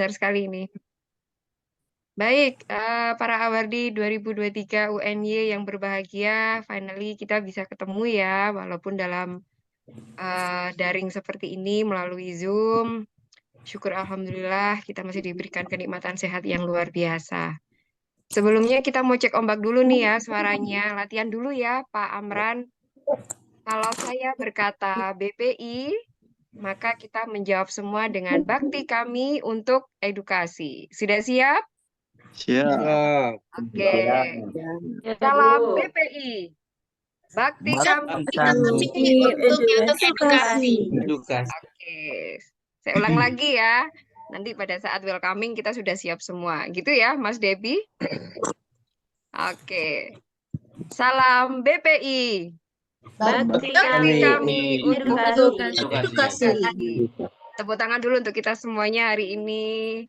besar sekali ini. Baik, para awardi 2023 UNY yang berbahagia, finally kita bisa ketemu ya, walaupun dalam daring seperti ini melalui Zoom. Syukur alhamdulillah kita masih diberikan kenikmatan sehat yang luar biasa. Sebelumnya kita mau cek ombak dulu nih ya suaranya. Latihan dulu ya Pak Amran. Kalau saya berkata BPI, maka kita menjawab semua dengan bakti kami untuk edukasi. Sudah siap? Siap. Oke. Ya, Salam Bu. BPI. Bakti kami Bakti untuk Edukasi. edukasi. Oke. Saya ulang lagi ya. Nanti pada saat welcoming kita sudah siap semua. Gitu ya, Mas Debi? Oke. Salam BPI. Bakti Bakti kami kami untuk edukasi. edukasi. Tepuk tangan dulu untuk kita semuanya hari ini.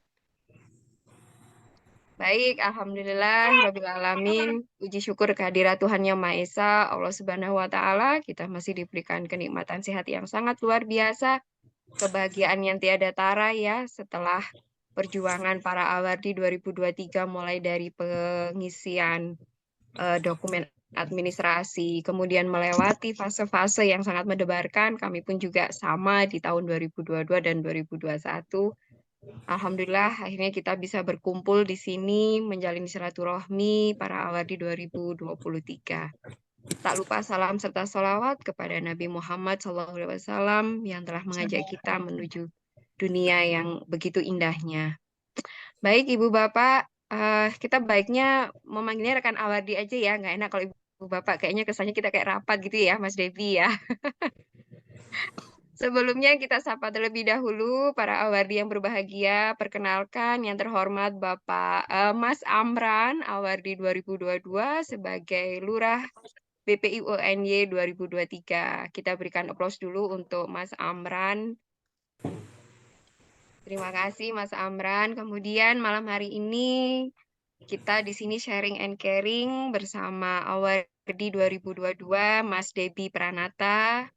Baik, alhamdulillah, rabbil alamin. Puji syukur kehadirat Tuhan Yang Maha Esa, Allah Subhanahu wa taala, kita masih diberikan kenikmatan sehat yang sangat luar biasa, kebahagiaan yang tiada tara ya setelah perjuangan para awardi 2023 mulai dari pengisian dokumen administrasi, kemudian melewati fase-fase yang sangat mendebarkan, kami pun juga sama di tahun 2022 dan 2021. Alhamdulillah akhirnya kita bisa berkumpul di sini menjalin silaturahmi para awardi 2023. Tak lupa salam serta sholawat kepada Nabi Muhammad SAW yang telah mengajak kita menuju dunia yang begitu indahnya. Baik Ibu Bapak, kita baiknya memanggilnya rekan awardi aja ya, nggak enak kalau Ibu Bapak kayaknya kesannya kita kayak rapat gitu ya Mas Devi ya. Sebelumnya kita sapa terlebih dahulu para awardi yang berbahagia. Perkenalkan yang terhormat Bapak Mas Amran, awardi 2022 sebagai Lurah BPI UNY 2023. Kita berikan aplaus dulu untuk Mas Amran. Terima kasih Mas Amran. Kemudian malam hari ini kita di sini sharing and caring bersama awardi 2022 Mas Debi Pranata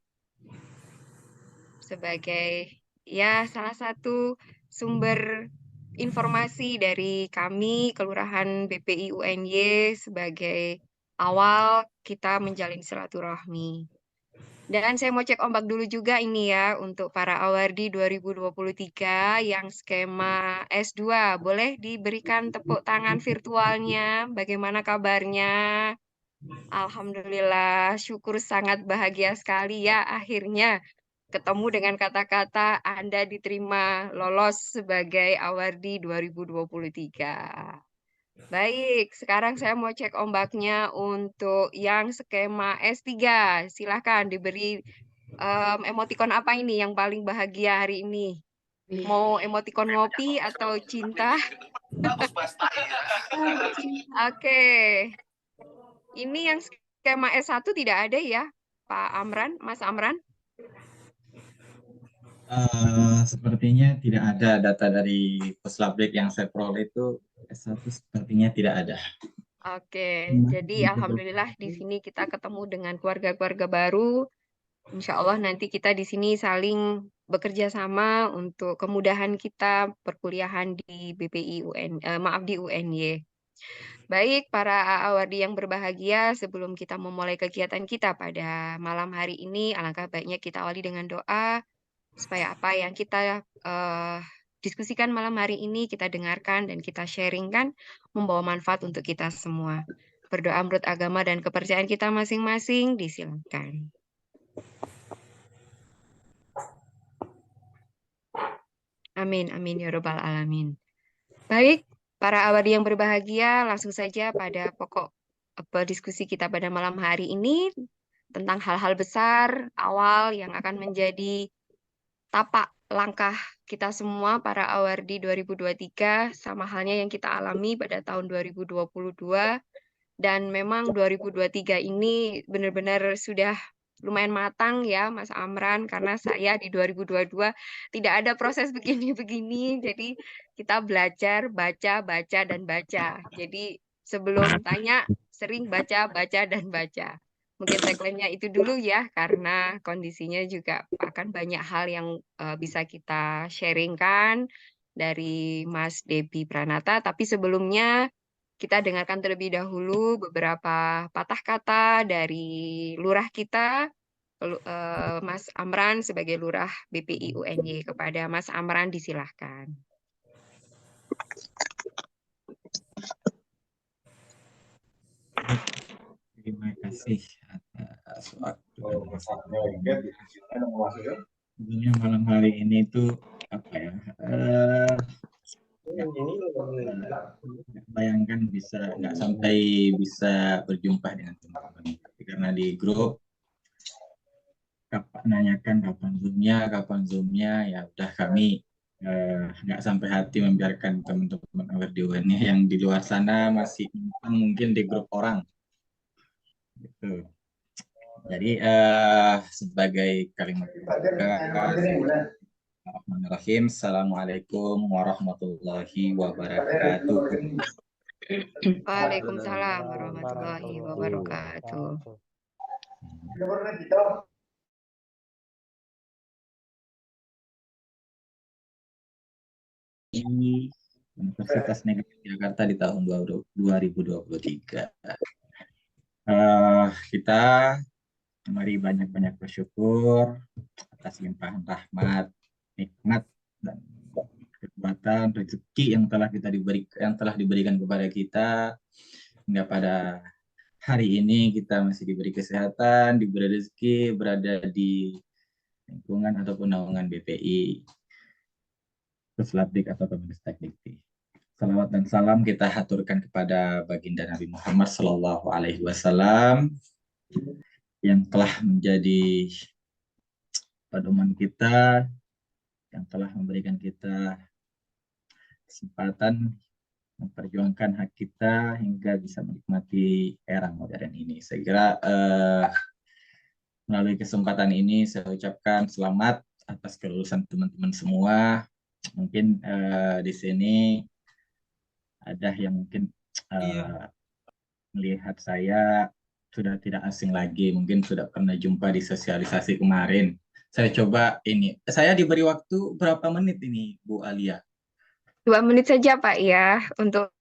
sebagai ya salah satu sumber informasi dari kami Kelurahan BPI UNY sebagai awal kita menjalin silaturahmi. Dan saya mau cek ombak dulu juga ini ya untuk para awardi 2023 yang skema S2. Boleh diberikan tepuk tangan virtualnya? Bagaimana kabarnya? Alhamdulillah, syukur sangat bahagia sekali ya akhirnya ketemu dengan kata-kata Anda diterima lolos sebagai awardi 2023. Baik, sekarang saya mau cek ombaknya untuk yang skema S3. Silahkan diberi emotikon apa ini yang paling bahagia hari ini? Mau emotikon ngopi atau cinta? Oke, ini yang skema S1 tidak ada ya, Pak Amran, Mas Amran? Sepertinya tidak ada data dari Puslablik yang saya peroleh itu S1 sepertinya tidak ada. Oke, jadi alhamdulillah di sini kita ketemu dengan keluarga-keluarga baru. Insya Allah nanti kita di sini saling bekerja sama untuk kemudahan kita perkuliahan di BPI UN, maaf di UNY. Baik, para awardi yang berbahagia, sebelum kita memulai kegiatan kita pada malam hari ini, alangkah baiknya kita awali dengan doa supaya apa yang kita diskusikan malam hari ini kita dengarkan dan kita sharingkan membawa manfaat untuk kita semua. Berdoa menurut agama dan kepercayaan kita masing-masing, disilakan. Amin, amin ya robbal alamin. Baik, para awardi yang berbahagia, langsung saja pada pokok diskusi kita pada malam hari ini tentang hal-hal besar awal yang akan menjadi tapak langkah kita semua para awardi 2023 sama halnya yang kita alami pada tahun 2022 dan memang 2023 ini benar-benar sudah lumayan matang ya Mas Amran karena saya di 2022 tidak ada proses begini-begini jadi kita belajar baca baca dan baca jadi sebelum tanya sering baca baca dan baca. Mungkin tagline-nya itu dulu ya, karena kondisinya juga akan banyak hal yang bisa kita sharingkan. dari Mas Debi Pranata. Tapi sebelumnya kita dengarkan terlebih dahulu beberapa patah kata dari lurah kita, Mas Amran sebagai lurah BPI UNY. Kepada Mas Amran disilahkan. Terima kasih atas waktu dan sebenarnya malam hari ini tuh apa ya? Nggak bayangkan nggak sampai bisa berjumpa dengan teman-teman. Tapi karena di grup nanyakan kapan zoomnya, ya udah kami nggak sampai hati membiarkan teman-teman awardiwannya yang di luar sana masih mungkin di grup orang. Gitu. Jadi sebagai kalimat Bismillahirrahmanirrahim. Assalamualaikum warahmatullahi wabarakatuh. Waalaikumsalam warahmatullahi wabarakatuh. Di Universitas Negeri Jakarta di tahun 2023. Kita mari banyak-banyak bersyukur atas limpahan rahmat, nikmat, dan kekuatan rezeki yang telah diberikan kepada kita hingga pada hari ini kita masih diberi kesehatan, diberi rezeki, berada di lingkungan ataupun naungan BPI, Puslabdik atau Kemenristek Dikti. Salawat dan salam kita haturkan kepada baginda Nabi Muhammad Sallallahu Alaihi Wasallam yang telah menjadi pedoman kita, yang telah memberikan kita kesempatan memperjuangkan hak kita hingga bisa menikmati era modern ini. Saya kira melalui kesempatan ini saya ucapkan selamat atas kelulusan teman-teman semua. Mungkin di sini ada yang mungkin melihat saya sudah tidak asing lagi, mungkin sudah pernah jumpa di sosialisasi kemarin. Saya coba ini, saya diberi waktu berapa menit ini, Bu Alia? 2 menit saja Pak ya untuk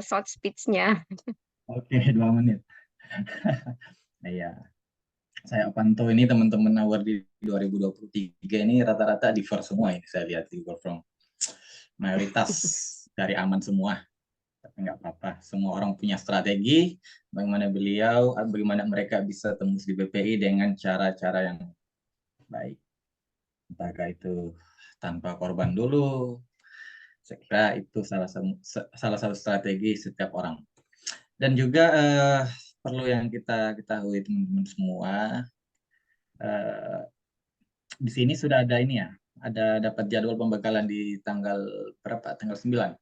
short speech-nya. Oke, 2 menit. Nah, ya. Saya pantau ini teman-teman award di 2023 ini rata-rata divert semua ini saya lihat di work from. Mayoritas dari aman semua. Tapi nggak apa-apa, semua orang punya strategi bagaimana mereka bisa tembus di BPI dengan cara-cara yang baik. Entahkah itu tanpa korban dulu, saya kira itu salah satu strategi setiap orang. Dan juga perlu yang kita ketahui teman-teman semua, di sini sudah ada ini ya, ada dapat jadwal pembekalan di tanggal berapa? Tanggal 9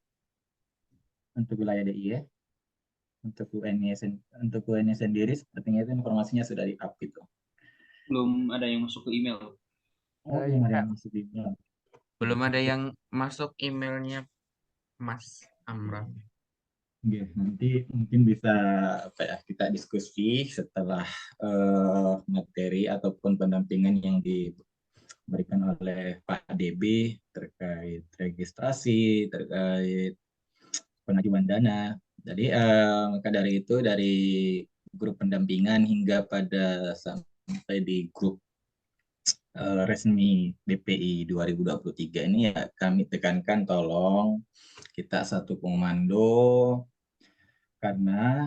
untuk wilayah DIY ya. Untuk UN-nya sendiri sepertinya itu informasinya sudah di-up gitu. Belum ada yang masuk ke email. Belum ada yang masuk di email. Belum ada yang masuk emailnya Mas Amran. Oke, nanti mungkin bisa kita diskusi setelah materi ataupun pendampingan yang diberikan oleh Pak DB terkait registrasi, terkait pengajuan dana. Jadi maka dari itu dari grup pendampingan hingga pada sampai di grup resmi BPI 2023 ini ya kami tekankan tolong kita satu komando karena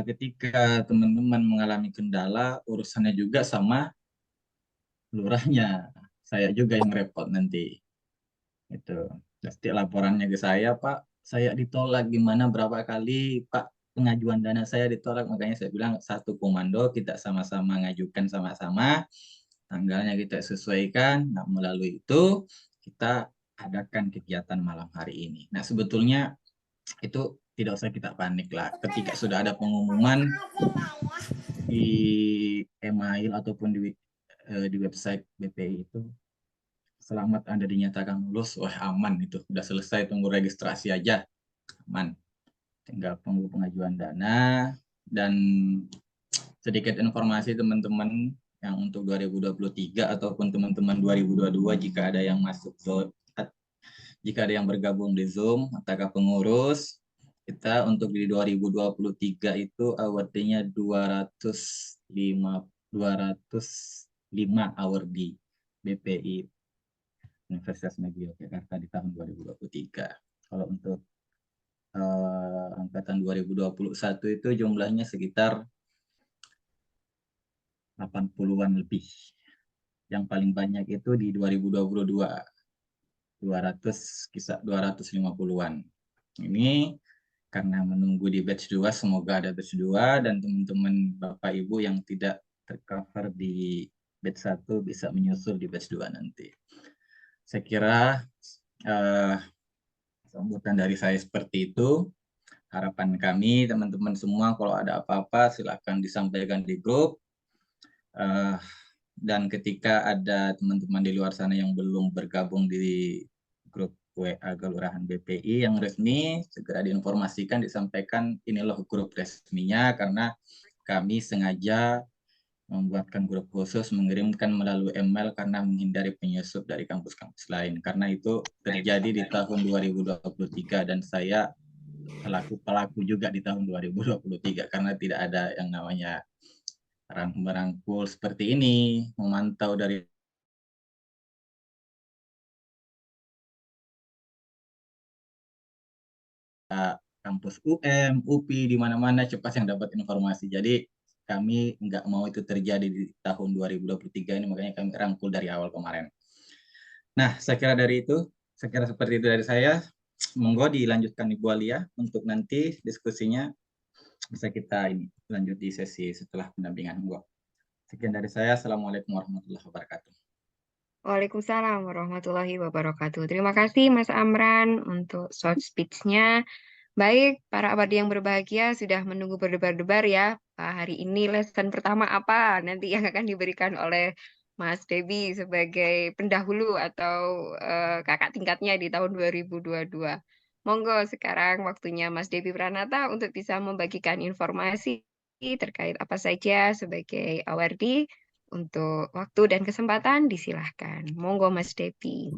ketika teman-teman mengalami kendala urusannya juga sama lurahnya, saya juga yang repot nanti. Itu pasti laporannya ke saya, Pak, saya ditolak gimana berapa kali, Pak, pengajuan dana saya ditolak, makanya saya bilang satu komando kita sama-sama ngajukan sama-sama, tanggalnya kita sesuaikan, nah melalui itu kita adakan kegiatan malam hari ini. Nah sebetulnya itu tidak usah kita panik lah. Ketika sudah ada pengumuman di email ataupun di website BPI itu, selamat Anda dinyatakan lulus, wah aman itu. Udah selesai, tunggu registrasi aja, aman. Tinggal tunggu pengajuan dana. Dan sedikit informasi teman-teman yang untuk 2023 ataupun teman-teman 2022 jika ada yang masuk jika ada yang bergabung di Zoom, apakah pengurus, kita untuk di 2023 itu awardnya 205 award BPI Universitas Negeri Yogyakarta di tahun 2023. Kalau untuk angkatan 2021 itu jumlahnya sekitar 80-an lebih. Yang paling banyak itu di 2022. 250-an. Ini karena menunggu di batch 2, semoga ada batch 2 dan teman-teman Bapak Ibu yang tidak tercover di batch 1 bisa menyusul di batch 2 nanti. Saya kira sambutan dari saya seperti itu. Harapan kami teman-teman semua kalau ada apa-apa silakan disampaikan di grup. Dan ketika ada teman-teman di luar sana yang belum bergabung di grup WA Kelurahan BPI yang resmi, segera diinformasikan, disampaikan ini loh grup resminya, karena kami sengaja membuatkan grup khusus, mengirimkan melalui email karena menghindari penyusup dari kampus-kampus lain. Karena itu terjadi di tahun 2023 dan saya pelaku juga di tahun 2023 karena tidak ada yang namanya merangkul seperti ini, memantau dari kampus UM, UPI, di mana-mana cepat yang dapat informasi. Jadi kami nggak mau itu terjadi di tahun 2023 ini, makanya kami rangkul dari awal kemarin. Nah, saya kira seperti itu dari saya. Monggo dilanjutkan Ibu Alia untuk nanti diskusinya bisa kita lanjut di sesi setelah pendampingan. Monggo. Sekian dari saya. Assalamualaikum warahmatullahi wabarakatuh. Waalaikumsalam warahmatullahi wabarakatuh. Terima kasih Mas Amran untuk short speech-nya. Baik, para abadi yang berbahagia sudah menunggu berdebar-debar ya. Hari ini lesson pertama apa nanti yang akan diberikan oleh Mas Debi sebagai pendahulu atau kakak tingkatnya di tahun 2022. Monggo sekarang waktunya Mas Debi Pranata untuk bisa membagikan informasi terkait apa saja sebagai awardee. Untuk waktu dan kesempatan disilahkan. Monggo Mas Devi.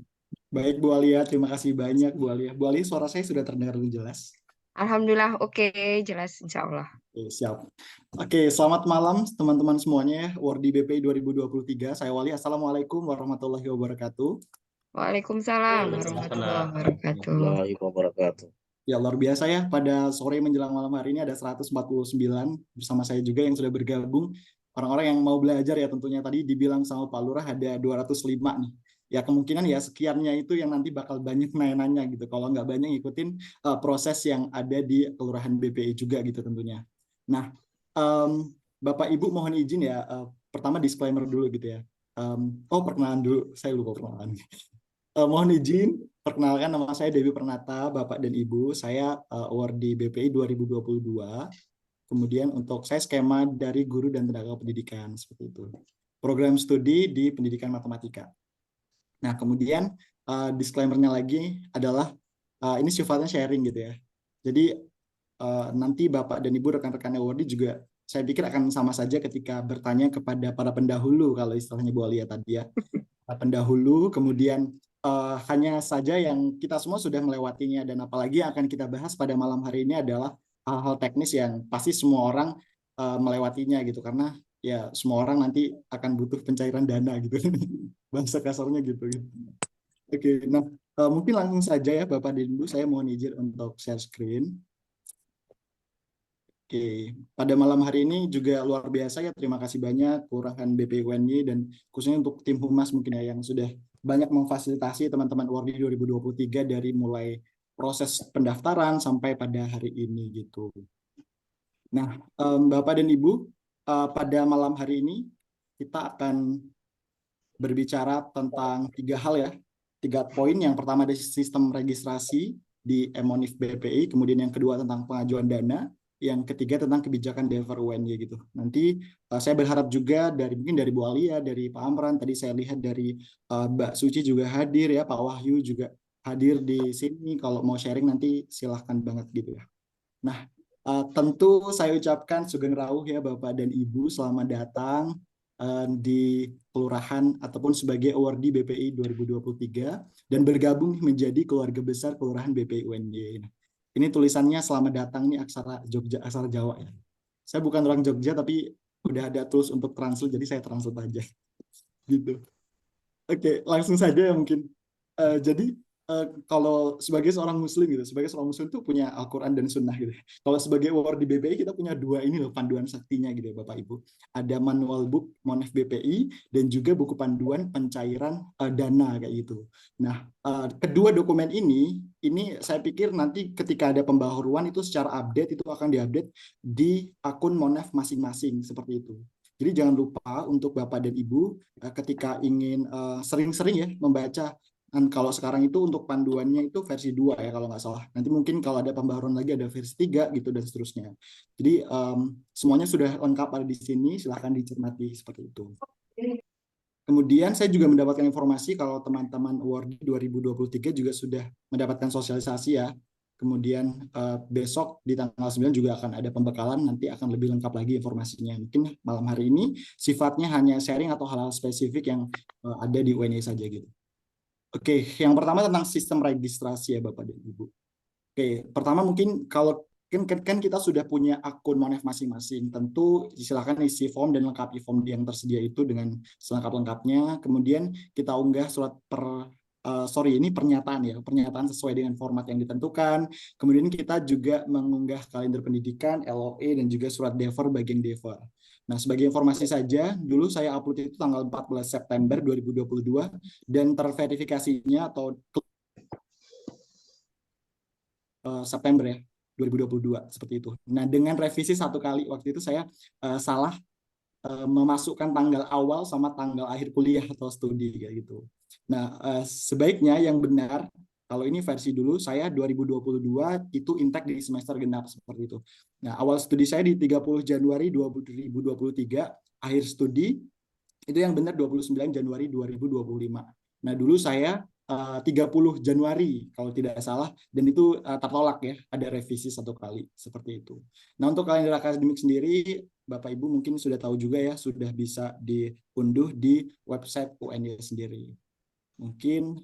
Baik Bu Alia, terima kasih banyak Bu Alia. Bu Alia, suara saya sudah terdengar dengan jelas? Alhamdulillah oke, jelas insya Allah. Oke, siap. Oke, selamat malam teman-teman semuanya ya. Awardee BPI 2023. Saya Wali. Assalamualaikum warahmatullahi wabarakatuh. Waalaikumsalam warahmatullahi wabarakatuh. Ya, luar biasa ya. Pada sore menjelang malam hari ini ada 149 bersama saya juga yang sudah bergabung. Orang-orang yang mau belajar ya tentunya, tadi dibilang sama Pak Lurah ada 205 nih. Ya kemungkinan ya sekiannya itu yang nanti bakal banyak nanya-nanya gitu. Kalau nggak banyak ngikutin proses yang ada di Kelurahan BPI juga gitu tentunya. Nah, Bapak Ibu mohon izin ya, pertama disclaimer dulu gitu ya. Perkenalan dulu, saya lupa perkenalan. Mohon izin, perkenalkan nama saya Dewi Pranata, Bapak dan Ibu. Saya awardee BPI 2022. Kemudian untuk saya skema dari guru dan tenaga pendidikan, seperti itu. Program studi di pendidikan matematika. Nah, kemudian disclaimer-nya lagi adalah ini sifatnya sharing gitu ya. Jadi nanti Bapak dan Ibu rekan-rekan awardee juga saya pikir akan sama saja ketika bertanya kepada para pendahulu, kalau istilahnya Bu Alia tadi ya. Pendahulu, kemudian hanya saja yang kita semua sudah melewatinya, dan apalagi yang akan kita bahas pada malam hari ini adalah hal-hal teknis yang pasti semua orang melewatinya gitu, karena ya semua orang nanti akan butuh pencairan dana gitu. Bahasa kasarnya gitu. Oke, nah mungkin langsung saja ya Bapak dan Ibu, saya mohon izin untuk share screen. Oke, pada malam hari ini juga luar biasa ya, terima kasih banyak Kelurahan BPI UNY dan khususnya untuk tim Humas mungkin ya yang sudah banyak memfasilitasi teman-teman awardee 2023 dari mulai proses pendaftaran sampai pada hari ini gitu. Nah, Bapak dan Ibu, pada malam hari ini kita akan berbicara tentang 3 hal ya, 3 poin. Yang pertama dari sistem registrasi di Emonif BPI, kemudian yang kedua tentang pengajuan dana, yang ketiga tentang kebijakan Dever UNY gitu. Nanti saya berharap juga mungkin dari Bu Alia, dari Pak Amran, tadi saya lihat dari Mbak Suci juga hadir ya, Pak Wahyu juga hadir di sini. Kalau mau sharing nanti silahkan banget gitu ya. Nah, tentu saya ucapkan sugeng rawuh ya Bapak dan Ibu, selamat datang di kelurahan ataupun sebagai awardee BPI 2023 dan bergabung menjadi keluarga besar Kelurahan BPI UNY. Ini tulisannya selamat datang nih aksara Jogja, aksara Jawa ya. Saya bukan orang Jogja tapi udah ada tools untuk translate jadi saya translate aja gitu. Oke, langsung saja ya mungkin. Jadi kalau sebagai seorang Muslim gitu, sebagai seorang Muslim tuh punya Al-Quran dan Sunnah gitu. Kalau sebagai award di BPI kita punya dua ini loh panduan saktinya gitu ya Bapak Ibu. Ada manual book Monef BPI dan juga buku panduan pencairan dana kayak gitu. Nah, kedua dokumen ini saya pikir nanti ketika ada pembaharuan itu secara update itu akan diupdate di akun Monef masing-masing seperti itu. Jadi jangan lupa untuk Bapak dan Ibu ketika ingin sering-sering ya membaca. Dan kalau sekarang itu untuk panduannya itu versi 2 ya kalau nggak salah. Nanti mungkin kalau ada pembaharuan lagi ada versi 3 gitu dan seterusnya. Jadi semuanya sudah lengkap ada di sini, silahkan dicermati seperti itu. Kemudian saya juga mendapatkan informasi kalau teman-teman awardee 2023 juga sudah mendapatkan sosialisasi ya. Kemudian besok di tanggal 9 juga akan ada pembekalan, nanti akan lebih lengkap lagi informasinya. Mungkin malam hari ini sifatnya hanya sharing atau hal-hal spesifik yang ada di UNY saja gitu. Oke, yang pertama tentang sistem registrasi ya Bapak dan Ibu. Oke, pertama mungkin kalau kan kita sudah punya akun Monef masing-masing, tentu silakan isi form dan lengkapi form yang tersedia itu dengan selengkap-lengkapnya. Kemudian kita unggah surat pernyataan ya, pernyataan sesuai dengan format yang ditentukan. Kemudian kita juga mengunggah kalender pendidikan, LOE dan juga surat defer bagian defer. Nah, sebagai informasi saja, dulu saya upload itu tanggal 14 September 2022 dan terverifikasinya atau September ya 2022 seperti itu. Nah, dengan revisi satu kali waktu itu saya salah memasukkan tanggal awal sama tanggal akhir kuliah atau studi kayak gitu. Nah, sebaiknya yang benar kalau ini versi dulu saya 2022 itu intake di semester genap seperti itu. Nah, awal studi saya di 30 Januari 2023, akhir studi itu yang benar 29 Januari 2025. Nah, dulu saya 30 Januari kalau tidak salah dan itu tertolak ya, ada revisi satu kali seperti itu. Nah, untuk kalender akademik sendiri Bapak Ibu mungkin sudah tahu juga ya, sudah bisa diunduh di website UNY sendiri. Mungkin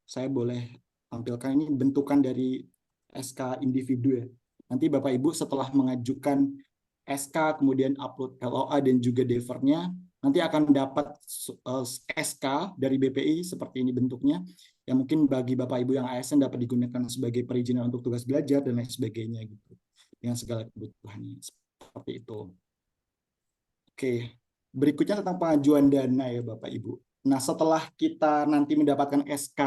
saya boleh tampilkan ini bentukan dari SK individu ya. Nanti Bapak Ibu setelah mengajukan SK kemudian upload LOA dan juga defernya, nanti akan dapat SK dari BPI seperti ini bentuknya, yang mungkin bagi Bapak Ibu yang ASN dapat digunakan sebagai perizinan untuk tugas belajar dan lain sebagainya gitu, dengan segala kebutuhannya seperti itu. Oke, berikutnya tentang pengajuan dana ya Bapak Ibu. Nah, setelah kita nanti mendapatkan SK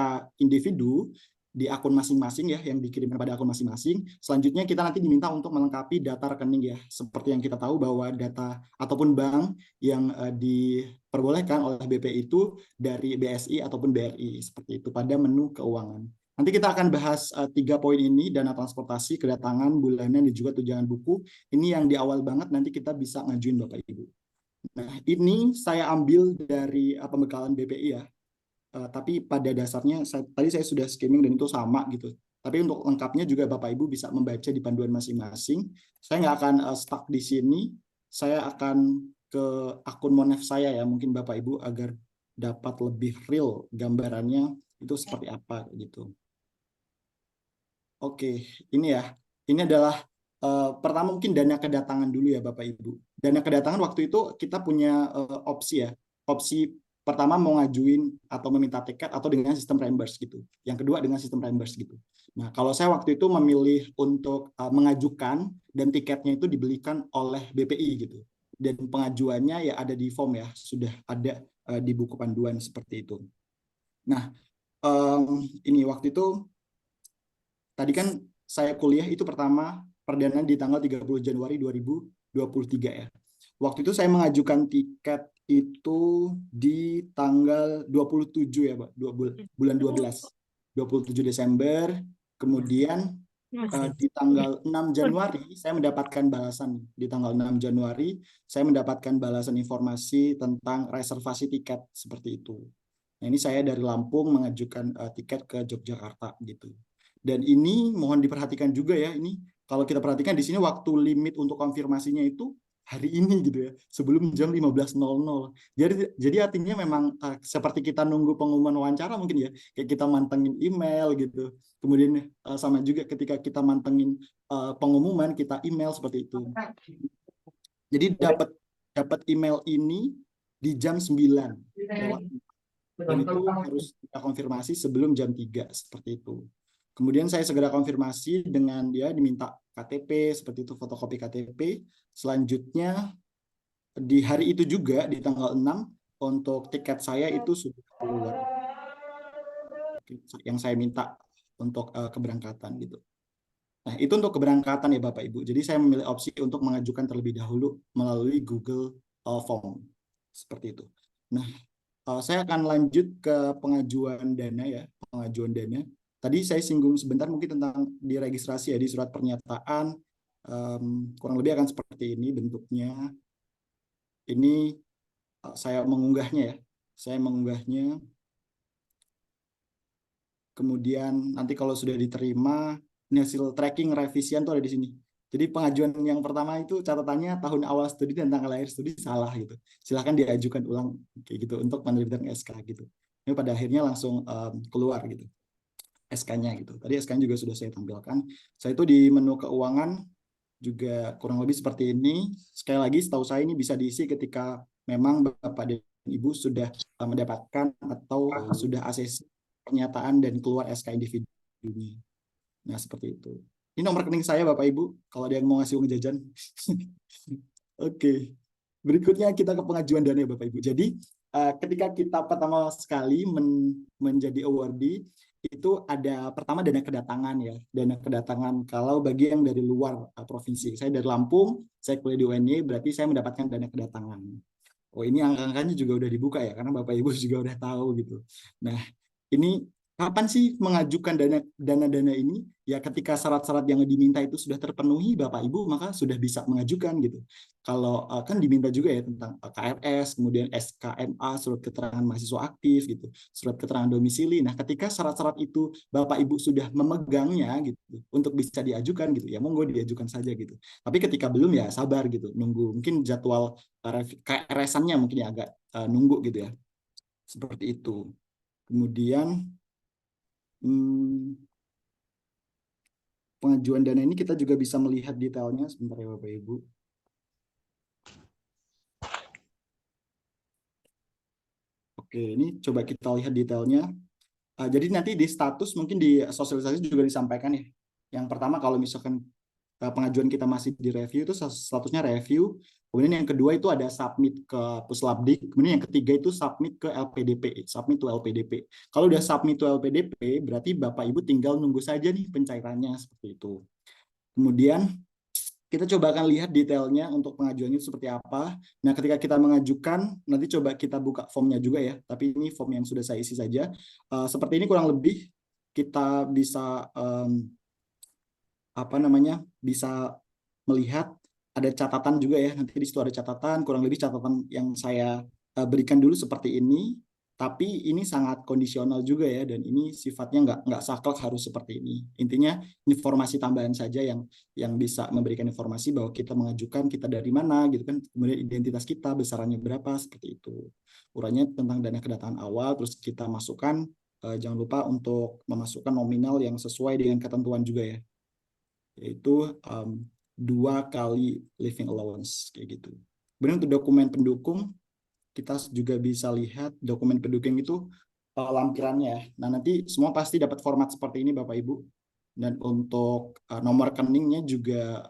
individu di akun masing-masing ya, yang dikirimkan pada akun masing-masing, selanjutnya kita nanti diminta untuk melengkapi data rekening ya. Seperti yang kita tahu bahwa data ataupun bank yang diperbolehkan oleh BPI itu dari BSI ataupun BRI, seperti itu pada menu keuangan. Nanti kita akan bahas 3 poin ini, dana transportasi, kedatangan, bulanan, dan juga tunjangan buku. Ini yang di awal banget nanti kita bisa ngajuin Bapak Ibu. Nah, ini saya ambil dari pembekalan BPI ya. Tapi pada dasarnya tadi saya sudah skimming dan itu sama gitu. Tapi untuk lengkapnya juga Bapak Ibu bisa membaca di panduan masing-masing. Saya nggak akan stuck di sini. Saya akan ke akun Monef saya ya, mungkin Bapak Ibu agar dapat lebih real gambarannya itu seperti apa gitu. Oke, ini ya. Ini adalah pertama mungkin dana kedatangan dulu ya Bapak Ibu. Dana kedatangan waktu itu kita punya opsi ya. Opsi pertama mau ngajuin atau meminta tiket atau dengan sistem reimburse gitu. Yang kedua dengan sistem reimburse gitu. Nah, kalau saya waktu itu memilih untuk mengajukan dan tiketnya itu dibelikan oleh BPI gitu. Dan pengajuannya ya ada di form ya, sudah ada di buku panduan seperti itu. Nah, ini waktu itu tadi kan saya kuliah itu pertama perdana di tanggal 30 Januari 2023 ya. Waktu itu saya mengajukan tiket itu di tanggal 27 ya, Pak, bulan 12. 27 Desember, kemudian di tanggal 6 Januari saya mendapatkan balasan. Di tanggal 6 Januari saya mendapatkan balasan informasi tentang reservasi tiket seperti itu. Nah, ini saya dari Lampung mengajukan tiket ke Yogyakarta gitu. Dan ini mohon diperhatikan juga ya, ini kalau kita perhatikan di sini waktu limit untuk konfirmasinya itu hari ini gitu ya, sebelum jam 15.00. Jadi artinya memang seperti kita nunggu pengumuman wawancara mungkin ya, kayak kita mantengin email gitu. Kemudian sama juga ketika kita mantengin pengumuman, kita email seperti itu. Jadi dapat email ini di jam 9 lewat, dan itu harus kita konfirmasi sebelum jam 3 seperti itu. Kemudian saya segera konfirmasi dengan dia diminta KTP seperti itu, fotokopi KTP. Selanjutnya di hari itu juga di tanggal 6 untuk tiket saya itu sudah keluar yang saya minta untuk keberangkatan gitu. Nah, itu untuk keberangkatan ya Bapak Ibu. Jadi saya memilih opsi untuk mengajukan terlebih dahulu melalui Google Form seperti itu. Nah, saya akan lanjut ke pengajuan dana ya, pengajuan dana. Tadi saya singgung sebentar mungkin tentang di registrasi ya, di surat pernyataan. Kurang lebih akan seperti ini bentuknya. Ini saya mengunggahnya ya. Saya mengunggahnya. Kemudian nanti kalau sudah diterima, ini hasil tracking revisian tuh ada di sini. Jadi pengajuan yang pertama itu catatannya tahun awal studi dan tanggal lahir studi salah gitu. Silahkan diajukan ulang kayak gitu untuk penerbitan SK gitu. Ini pada akhirnya langsung keluar gitu SK-nya gitu. Tadi SK-nya juga sudah saya tampilkan. Saya itu di menu keuangan juga kurang lebih seperti ini. Sekali lagi setahu saya ini bisa diisi ketika memang Bapak dan Ibu sudah mendapatkan atau sudah ACC pernyataan dan keluar SK individunya. Nah, seperti itu. Ini nomor rekening saya, Bapak Ibu, kalau ada yang mau ngasih uang jajan. Oke. Berikutnya kita ke pengajuan dana ya, Bapak Ibu. Jadi, ketika kita pertama sekali menjadi awardee, itu ada pertama dana kedatangan ya. Dana kedatangan kalau bagi yang dari luar provinsi. Saya dari Lampung, saya kuliah di UNY, berarti saya mendapatkan dana kedatangan. Oh, ini angka-angkanya juga udah dibuka ya, karena Bapak Ibu juga udah tahu gitu. Nah, ini kapan sih mengajukan dana ini? Ya ketika syarat-syarat yang diminta itu sudah terpenuhi Bapak Ibu, maka sudah bisa mengajukan gitu. Kalau kan diminta juga ya tentang KRS, kemudian SKMA, surat keterangan mahasiswa aktif gitu, surat keterangan domisili. Nah, ketika syarat-syarat itu Bapak Ibu sudah memegangnya gitu untuk bisa diajukan gitu, ya monggo diajukan saja gitu. Tapi ketika belum ya sabar gitu, nunggu mungkin jadwal KRS-annya mungkin ya agak nunggu gitu ya. Seperti itu. Kemudian pengajuan dana ini kita juga bisa melihat detailnya sebentar ya Bapak Ibu. Oke, ini coba kita lihat detailnya. Jadi nanti di status mungkin di sosialisasi juga disampaikan ya. Yang pertama kalau misalkan pengajuan kita masih di review itu statusnya review. Kemudian yang kedua itu ada submit ke Puslabdik. Kemudian yang ketiga itu submit ke LPDP, submit to LPDP. Kalau udah submit to LPDP, berarti Bapak Ibu tinggal nunggu saja nih pencairannya seperti itu. Kemudian kita coba akan lihat detailnya untuk pengajuannya seperti apa. Nah, ketika kita mengajukan, nanti coba kita buka formnya juga ya. Tapi ini form yang sudah saya isi saja. Seperti ini kurang lebih kita bisa bisa melihat ada catatan juga ya, nanti di situ ada catatan, kurang lebih catatan yang saya berikan dulu seperti ini, tapi ini sangat kondisional juga ya, dan ini sifatnya nggak saklek harus seperti ini. Intinya informasi tambahan saja yang bisa memberikan informasi bahwa kita mengajukan, kita dari mana gitu kan, kemudian identitas kita, besarannya berapa, seperti itu. Urainya tentang dana kedatangan awal, terus kita masukkan, jangan lupa untuk memasukkan nominal yang sesuai dengan ketentuan juga ya, yaitu 2 kali living allowance kayak gitu. Kemudian untuk dokumen pendukung, kita juga bisa lihat dokumen pendukung itu lampirannya. Nah, nanti semua pasti dapat format seperti ini Bapak Ibu. Dan untuk nomor rekeningnya juga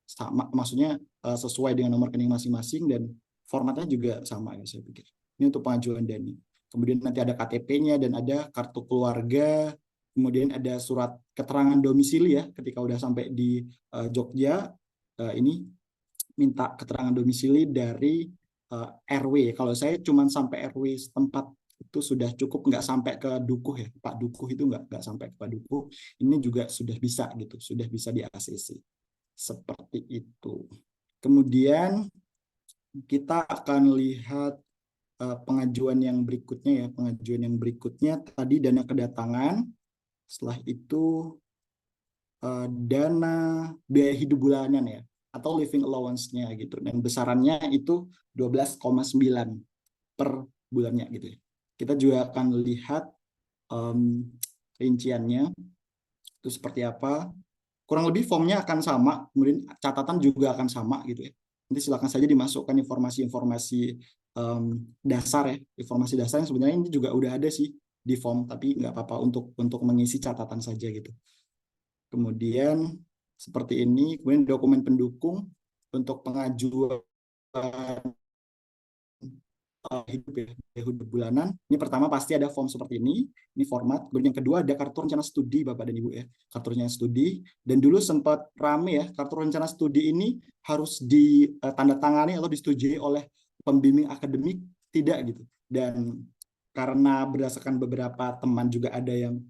sama, maksudnya sesuai dengan nomor rekening masing-masing dan formatnya juga sama ya saya pikir. Ini untuk pengajuan dana. Kemudian nanti ada KTP-nya dan ada kartu keluarga. Kemudian ada surat keterangan domisili ya, ketika udah sampai di Jogja, ini minta keterangan domisili dari RW. Kalau saya cuma sampai RW setempat itu sudah cukup, nggak sampai ke dukuh ya, Pak Dukuh itu nggak sampai ke Pak Dukuh. Ini juga sudah bisa gitu, sudah bisa di ACC. Seperti itu. Kemudian kita akan lihat pengajuan yang berikutnya ya, pengajuan yang berikutnya tadi dana kedatangan. Setelah itu dana biaya hidup bulanan ya. atau living allowance-nya gitu. Dan besarannya itu 12,9 per bulannya gitu ya. Kita juga akan lihat rinciannya itu seperti apa. Kurang lebih formnya akan sama, kemudian catatan juga akan sama gitu ya. Nanti silakan saja dimasukkan informasi-informasi dasar ya, informasi dasar yang sebenarnya ini juga udah ada sih di form, tapi nggak apa-apa untuk mengisi catatan saja gitu. Kemudian seperti ini, kemudian dokumen pendukung untuk pengajuan hidup bulanan. Ini pertama pasti ada form seperti ini format. Kemudian yang kedua ada kartu rencana studi Bapak dan Ibu ya, kartu rencana studi. Dan dulu sempat rame ya, kartu rencana studi ini harus ditandatangani atau disetujui oleh pembimbing akademik, tidak gitu. Dan karena berdasarkan beberapa teman juga ada yang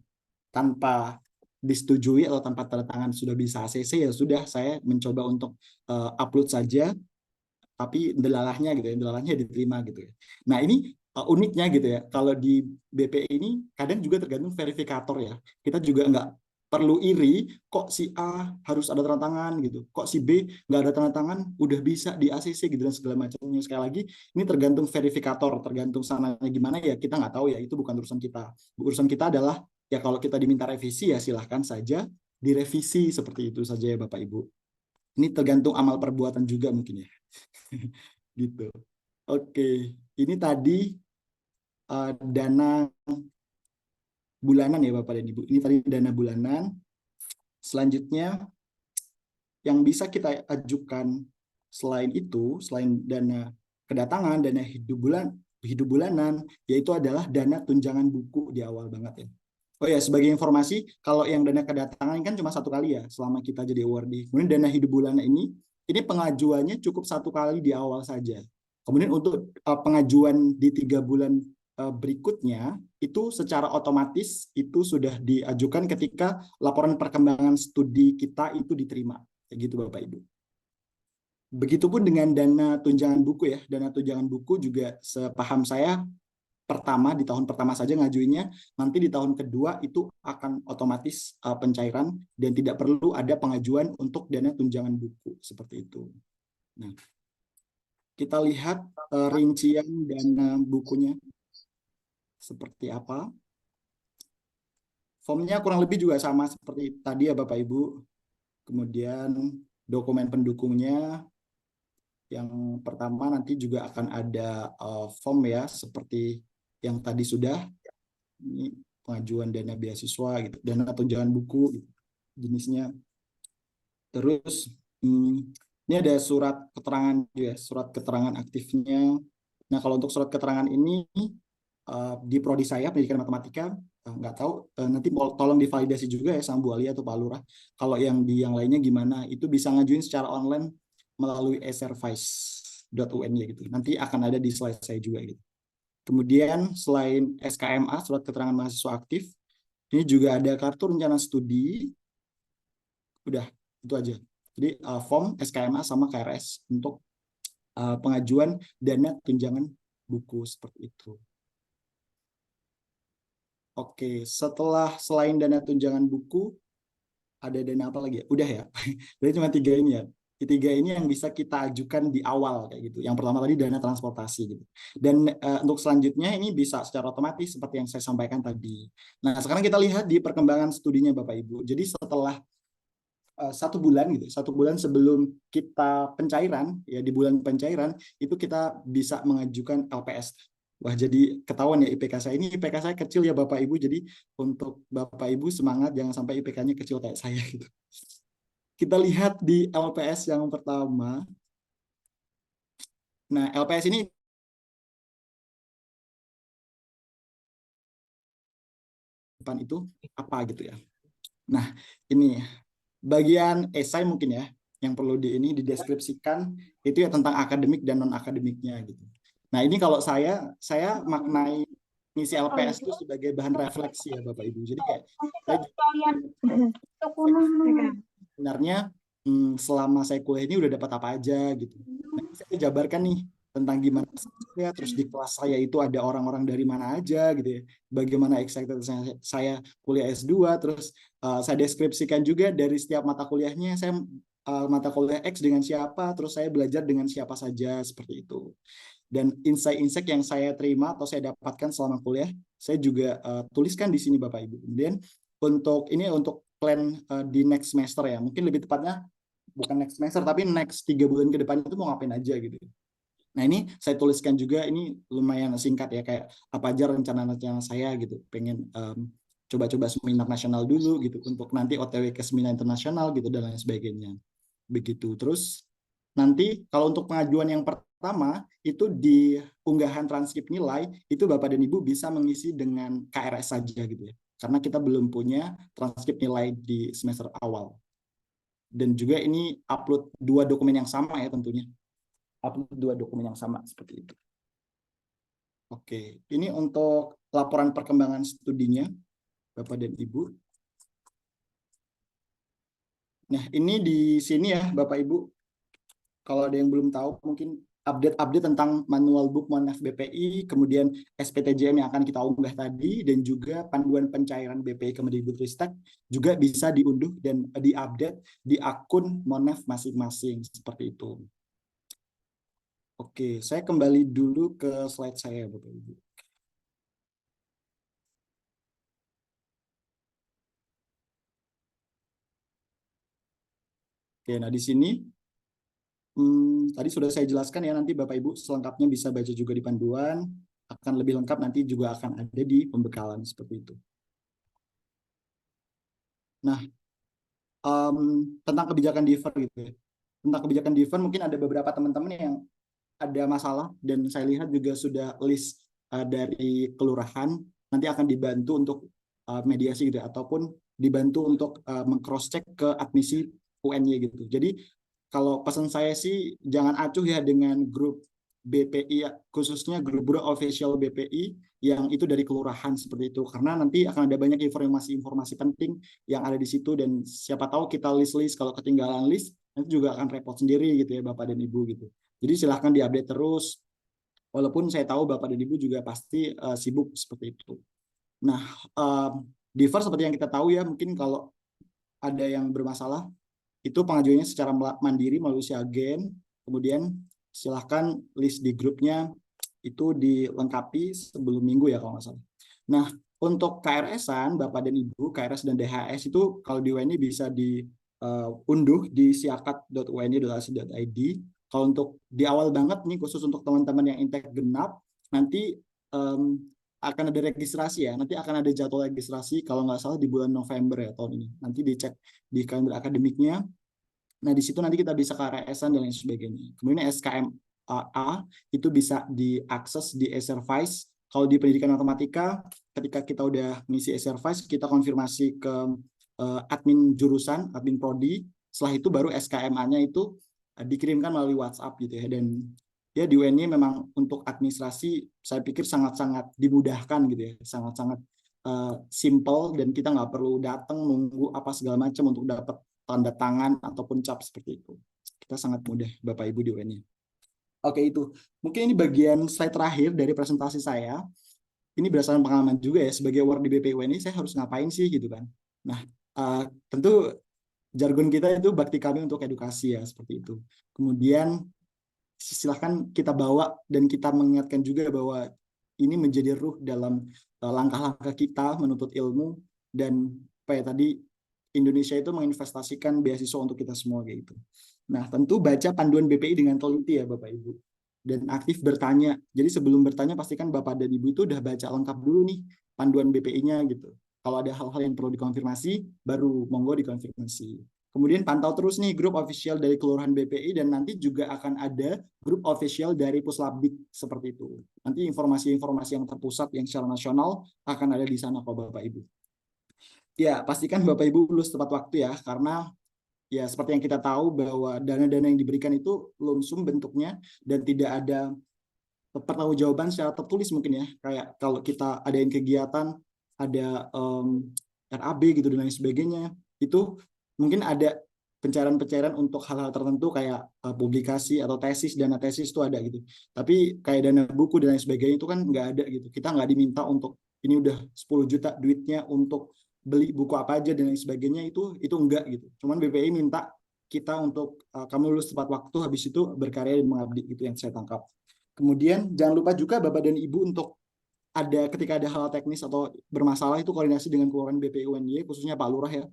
tanpa disetujui atau tanpa tanda tangan sudah bisa ACC, ya sudah saya mencoba untuk upload saja, tapi delalahnya gitu ya, delalahnya diterima gitu ya. Nah ini uniknya gitu ya, kalau di BP ini kadang juga tergantung verifikator ya. Kita juga nggak perlu iri, kok si A harus ada tanda tangan gitu, kok si B nggak ada tanda tangan, udah bisa di ACC gitu dan segala macamnya. Sekali lagi, ini tergantung verifikator, tergantung sananya gimana ya, kita nggak tahu ya, itu bukan urusan kita. Urusan kita adalah, ya kalau kita diminta revisi ya silahkan saja direvisi, seperti itu saja ya Bapak Ibu. Ini tergantung amal perbuatan juga mungkin ya. Gitu. Oke, ini tadi dana bulanan ya Bapak dan Ibu. Ini tadi dana bulanan. Selanjutnya yang bisa kita ajukan selain itu, selain dana kedatangan, dana hidup bulanan, yaitu adalah dana tunjangan buku di awal banget ya. Oh ya, sebagai informasi, kalau yang dana kedatangan kan cuma 1 kali ya selama kita jadi awardee. Kemudian dana hidup bulanan ini pengajuannya cukup 1 kali di awal saja. Kemudian untuk pengajuan di 3 bulan berikutnya itu secara otomatis itu sudah diajukan ketika laporan perkembangan studi kita itu diterima, kayak gitu Bapak Ibu. Begitupun dengan dana tunjangan buku ya, dana tunjangan buku juga sepaham saya di tahun pertama saja ngajuinnya, nanti di tahun kedua itu akan otomatis pencairan dan tidak perlu ada pengajuan untuk dana tunjangan buku seperti itu. Nah, kita lihat rincian dana bukunya seperti apa. Formnya kurang lebih juga sama seperti tadi ya Bapak Ibu. Kemudian dokumen pendukungnya yang pertama nanti juga akan ada form ya seperti yang tadi sudah. Ini pengajuan dana beasiswa gitu, dana tunjangan buku gitu, jenisnya. Terus ini ada surat keterangan ya, surat keterangan aktifnya. Nah kalau untuk surat keterangan ini di prodi saya pendidikan matematika nggak tahu, nanti tolong divalidasi juga ya sama Bu Ali atau Pak Lurah. Kalau yang di yang lainnya gimana, itu bisa ngajuin secara online melalui eservice.un ya gitu. Nanti akan ada di slide saya juga gitu. Kemudian selain SKMA, surat keterangan mahasiswa aktif, ini juga ada kartu rencana studi. Udah, itu aja. Jadi form SKMA sama KRS untuk pengajuan dana tunjangan buku seperti itu. Oke, selain dana tunjangan buku, ada dana apa lagi ya? Udah ya. Jadi cuma 3 ini ya. Ketiga ini yang bisa kita ajukan di awal kayak gitu. Yang pertama tadi dana transportasi gitu. Dan untuk selanjutnya ini bisa secara otomatis seperti yang saya sampaikan tadi. Nah, sekarang kita lihat di perkembangan studinya Bapak Ibu. Jadi setelah 1 bulan gitu, 1 bulan sebelum kita pencairan ya, di bulan pencairan itu kita bisa mengajukan LPS. Wah, jadi ketahuan ya IPK saya. Ini IPK saya kecil ya Bapak Ibu. Jadi untuk Bapak Ibu semangat jangan sampai IPK-nya kecil kayak saya gitu. Kita lihat di LPS yang pertama. Nah, LPS ini itu apa gitu ya. Nah, ini bagian esai mungkin ya yang perlu dideskripsikan itu ya tentang akademik dan non akademiknya gitu. Nah, ini kalau saya maknai ngisi LPS itu sebagai bahan refleksi ya Bapak Ibu. Jadi kayak sebenarnya selama saya kuliah ini udah dapat apa aja gitu. Nah, saya jabarkan nih tentang gimana saya, terus di kelas saya itu ada orang-orang dari mana aja gitu ya. Bagaimana excited saya kuliah S2, terus saya deskripsikan juga dari setiap mata kuliahnya saya mata kuliah X dengan siapa, terus saya belajar dengan siapa saja seperti itu. Dan insight-insight yang saya terima atau saya dapatkan selama kuliah, saya juga tuliskan di sini Bapak Ibu. Kemudian untuk plan di next semester ya, mungkin lebih tepatnya bukan next semester tapi next 3 bulan ke depan itu mau ngapain aja gitu. Nah ini saya tuliskan juga, ini lumayan singkat ya, kayak apa aja rencana-rencana saya gitu, pengen coba-coba seminar nasional dulu gitu untuk nanti OTW ke seminar internasional gitu dan lain sebagainya. Begitu. Terus nanti kalau untuk pengajuan yang pertama itu di unggahan transkrip nilai itu Bapak dan Ibu bisa mengisi dengan KRS saja gitu ya. Karena kita belum punya transkrip nilai di semester awal. Dan juga ini upload 2 dokumen yang sama ya tentunya. Upload 2 dokumen yang sama seperti itu. Oke, ini untuk laporan perkembangan studinya Bapak dan Ibu. Nah, ini di sini ya Bapak Ibu. Kalau ada yang belum tahu, mungkin update-update tentang manual book Monaf BPI, kemudian SPTJM yang akan kita unggah tadi, dan juga panduan pencairan BPI Kemendikbudristek juga bisa diunduh dan diupdate di akun Monaf masing-masing seperti itu. Oke, saya kembali dulu ke slide saya, Bapak Ibu. Oke, nah di sini tadi sudah saya jelaskan ya, nanti Bapak Ibu selengkapnya bisa baca juga di panduan, akan lebih lengkap nanti juga akan ada di pembekalan seperti itu. Nah, tentang kebijakan diver gitu ya. Tentang kebijakan diver mungkin ada beberapa teman-teman yang ada masalah dan saya lihat juga sudah list dari kelurahan nanti akan dibantu untuk mediasi gitu ya, ataupun dibantu untuk meng-cross check ke admisi UN-nya gitu. Jadi kalau pesan saya sih jangan acuh ya dengan grup BPI, khususnya grup official BPI yang itu dari kelurahan seperti itu, karena nanti akan ada banyak informasi-informasi penting yang ada di situ dan siapa tahu kita list-list, kalau ketinggalan list nanti juga akan repot sendiri gitu ya Bapak dan Ibu gitu. Jadi silahkan diupdate terus, walaupun saya tahu Bapak dan Ibu juga pasti sibuk seperti itu. Nah, diver seperti yang kita tahu ya, mungkin kalau ada yang bermasalah itu pengajuannya secara mandiri melalui Siagen, kemudian silahkan list di grupnya itu dilengkapi sebelum minggu ya kalau nggak salah. Nah, untuk KRS-an, Bapak dan Ibu, KRS dan DHS itu kalau di UNI bisa diunduh di siakat.uni.ac.id. Kalau untuk di awal banget nih, khusus untuk teman-teman yang intake genap, nanti akan ada registrasi ya. Nanti akan ada jadwal registrasi kalau nggak salah di bulan November ya tahun ini. Nanti dicek di kalender akademiknya. Nah, di situ nanti kita bisa KRS-an dan lain sebagainya. Kemudian SKMA itu bisa diakses di e-service. Kalau di pendidikan matematika, ketika kita udah ngisi e-service, kita konfirmasi ke admin jurusan, admin prodi. Setelah itu baru SKMA-nya itu dikirimkan melalui WhatsApp gitu ya. Dan ya di UNY memang untuk administrasi saya pikir sangat-sangat dimudahkan gitu ya. Sangat-sangat simple dan kita nggak perlu datang nunggu apa segala macam untuk dapat tanda tangan ataupun cap seperti itu. Kita sangat mudah Bapak Ibu di UNY. Oke, itu. Mungkin ini bagian slide terakhir dari presentasi saya. Ini berdasarkan pengalaman juga ya, sebagai award di BPI UNY saya harus ngapain sih gitu kan. Nah, tentu jargon kita itu bakti kami untuk edukasi ya, seperti itu. Kemudian silahkan kita bawa dan kita mengingatkan juga bahwa ini menjadi ruh dalam langkah-langkah kita menuntut ilmu dan tadi Indonesia itu menginvestasikan beasiswa untuk kita semua gitu. Nah, tentu baca panduan BPI dengan teliti ya Bapak Ibu. Dan aktif bertanya. Jadi sebelum bertanya pastikan Bapak dan Ibu itu udah baca lengkap dulu nih panduan BPI-nya gitu. Kalau ada hal-hal yang perlu dikonfirmasi, baru monggo dikonfirmasi. Kemudian pantau terus nih grup official dari Kelurahan BPI dan nanti juga akan ada grup official dari Puslabdik seperti itu. Nanti informasi-informasi yang terpusat yang secara nasional akan ada di sana kok Bapak Ibu. Ya, pastikan Bapak Ibu lulus tepat waktu ya, karena ya seperti yang kita tahu bahwa dana-dana yang diberikan itu lumsum bentuknya dan tidak ada pertanggungjawaban secara tertulis mungkin ya. Kayak kalau kita ada yang kegiatan, ada RAB gitu dan lain sebagainya, itu mungkin ada pencairan-pencairan untuk hal-hal tertentu kayak publikasi atau tesis, dana tesis itu ada gitu. Tapi kayak dana buku dan lain sebagainya itu kan nggak ada gitu. Kita nggak diminta untuk ini udah 10 juta duitnya untuk beli buku apa aja dan lain sebagainya, itu enggak gitu. Cuman BPI minta kita untuk kamu lulus tepat waktu, habis itu berkarya dan mengabdi, itu yang saya tangkap. Kemudian jangan lupa juga Bapak dan Ibu untuk ketika ada hal teknis atau bermasalah itu koordinasi dengan keluaran BPUNY, khususnya Pak Lurah ya.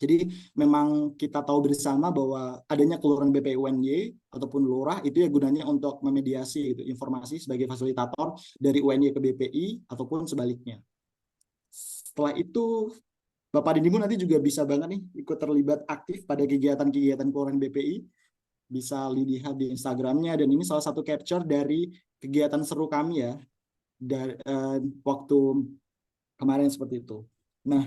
Jadi memang kita tahu bersama bahwa adanya keluaran BPUNY ataupun lurah itu ya gunanya untuk memediasi gitu, informasi sebagai fasilitator dari UNY ke BPI ataupun sebaliknya. Setelah itu Bapak dan Ibu nanti juga bisa banget nih ikut terlibat aktif pada kegiatan-kegiatan keluaran BPI. Bisa lihat di Instagramnya, dan ini salah satu capture dari kegiatan seru kami ya dari waktu kemarin seperti itu. Nah,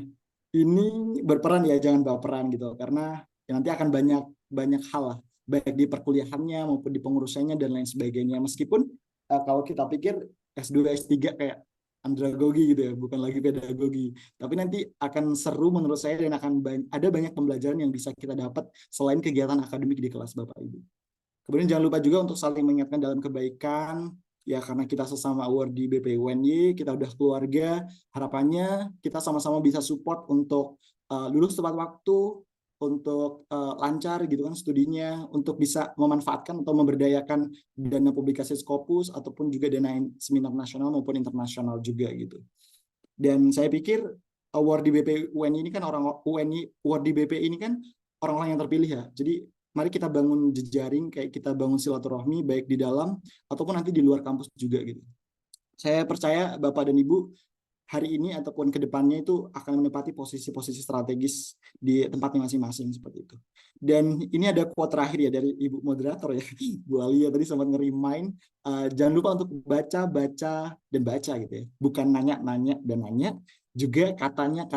ini berperan ya, jangan baperan gitu, karena ya nanti akan banyak hal lah, baik di perkuliahannya maupun di pengurusannya dan lain sebagainya. Meskipun kalau kita pikir S2 S3 kayak andragogi gitu ya, bukan lagi pedagogi, tapi nanti akan seru menurut saya dan akan ada banyak pembelajaran yang bisa kita dapat selain kegiatan akademik di kelas Bapak Ibu. Kemudian jangan lupa juga untuk saling mengingatkan dalam kebaikan, ya karena kita sesama awardee BPUNY, kita udah keluarga, harapannya kita sama-sama bisa support untuk lulus tepat waktu, untuk lancar gitu kan studinya, untuk bisa memanfaatkan atau memberdayakan dana publikasi Scopus ataupun juga dana seminar nasional maupun internasional juga gitu. Dan saya pikir awardee BPUNY ini kan awardee BPI ini kan orang-orang yang terpilih ya. Jadi mari kita bangun jejaring, kayak kita bangun silaturahmi baik di dalam ataupun nanti di luar kampus juga gitu. Saya percaya Bapak dan Ibu hari ini ataupun ke depannya itu akan menempati posisi-posisi strategis di tempatnya masing-masing seperti itu. Dan ini ada quote terakhir ya dari Ibu moderator ya, Bu Alia tadi sempat nge-remind, jangan lupa untuk baca dan baca gitu ya. Bukan nanya dan nanya, juga katanya.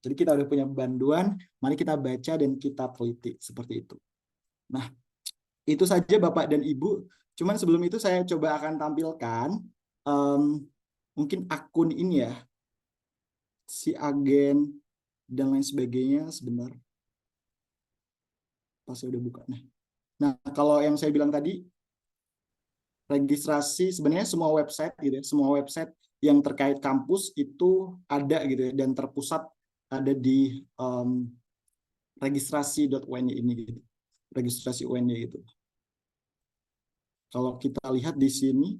Jadi kita udah punya panduan, mari kita baca dan kita teliti seperti itu. Nah, itu saja Bapak dan Ibu. Cuman sebelum itu saya coba akan tampilkan mungkin akun ini ya, si agen dan lain sebagainya sebentar. Pas saya udah buka. Nah, kalau yang saya bilang tadi, registrasi sebenarnya semua website gitu ya, semua website yang terkait kampus itu ada gitu ya, dan terpusat ada di registrasi.uny ini gitu. Registrasi UNY itu. Kalau kita lihat di sini,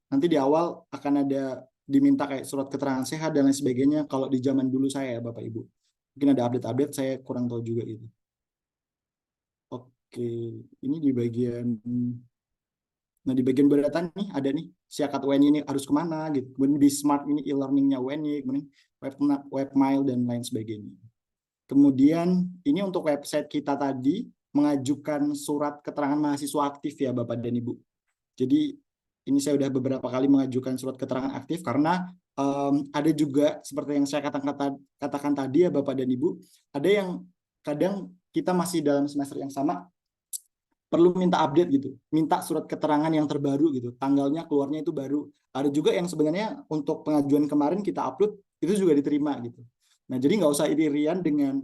nanti di awal akan ada diminta kayak surat keterangan sehat dan lain sebagainya. Kalau di zaman dulu saya ya Bapak Ibu, mungkin ada update-update, saya kurang tahu juga itu. Oke, ini di bagian, nah di bagian berdata nih ada nih Siakat UNY ini harus kemana gitu. Kemudian di Smart ini e-learningnya UNY, kemudian webmail dan lain sebagainya. Kemudian ini untuk website kita tadi mengajukan surat keterangan mahasiswa aktif ya Bapak dan Ibu. Jadi ini saya udah beberapa kali mengajukan surat keterangan aktif karena ada juga seperti yang saya katakan tadi ya Bapak dan Ibu, ada yang kadang kita masih dalam semester yang sama perlu minta update gitu, minta surat keterangan yang terbaru gitu, tanggalnya keluarnya itu baru. Ada juga yang sebenarnya untuk pengajuan kemarin kita upload itu juga diterima gitu. Nah jadi nggak usah iri-irian dengan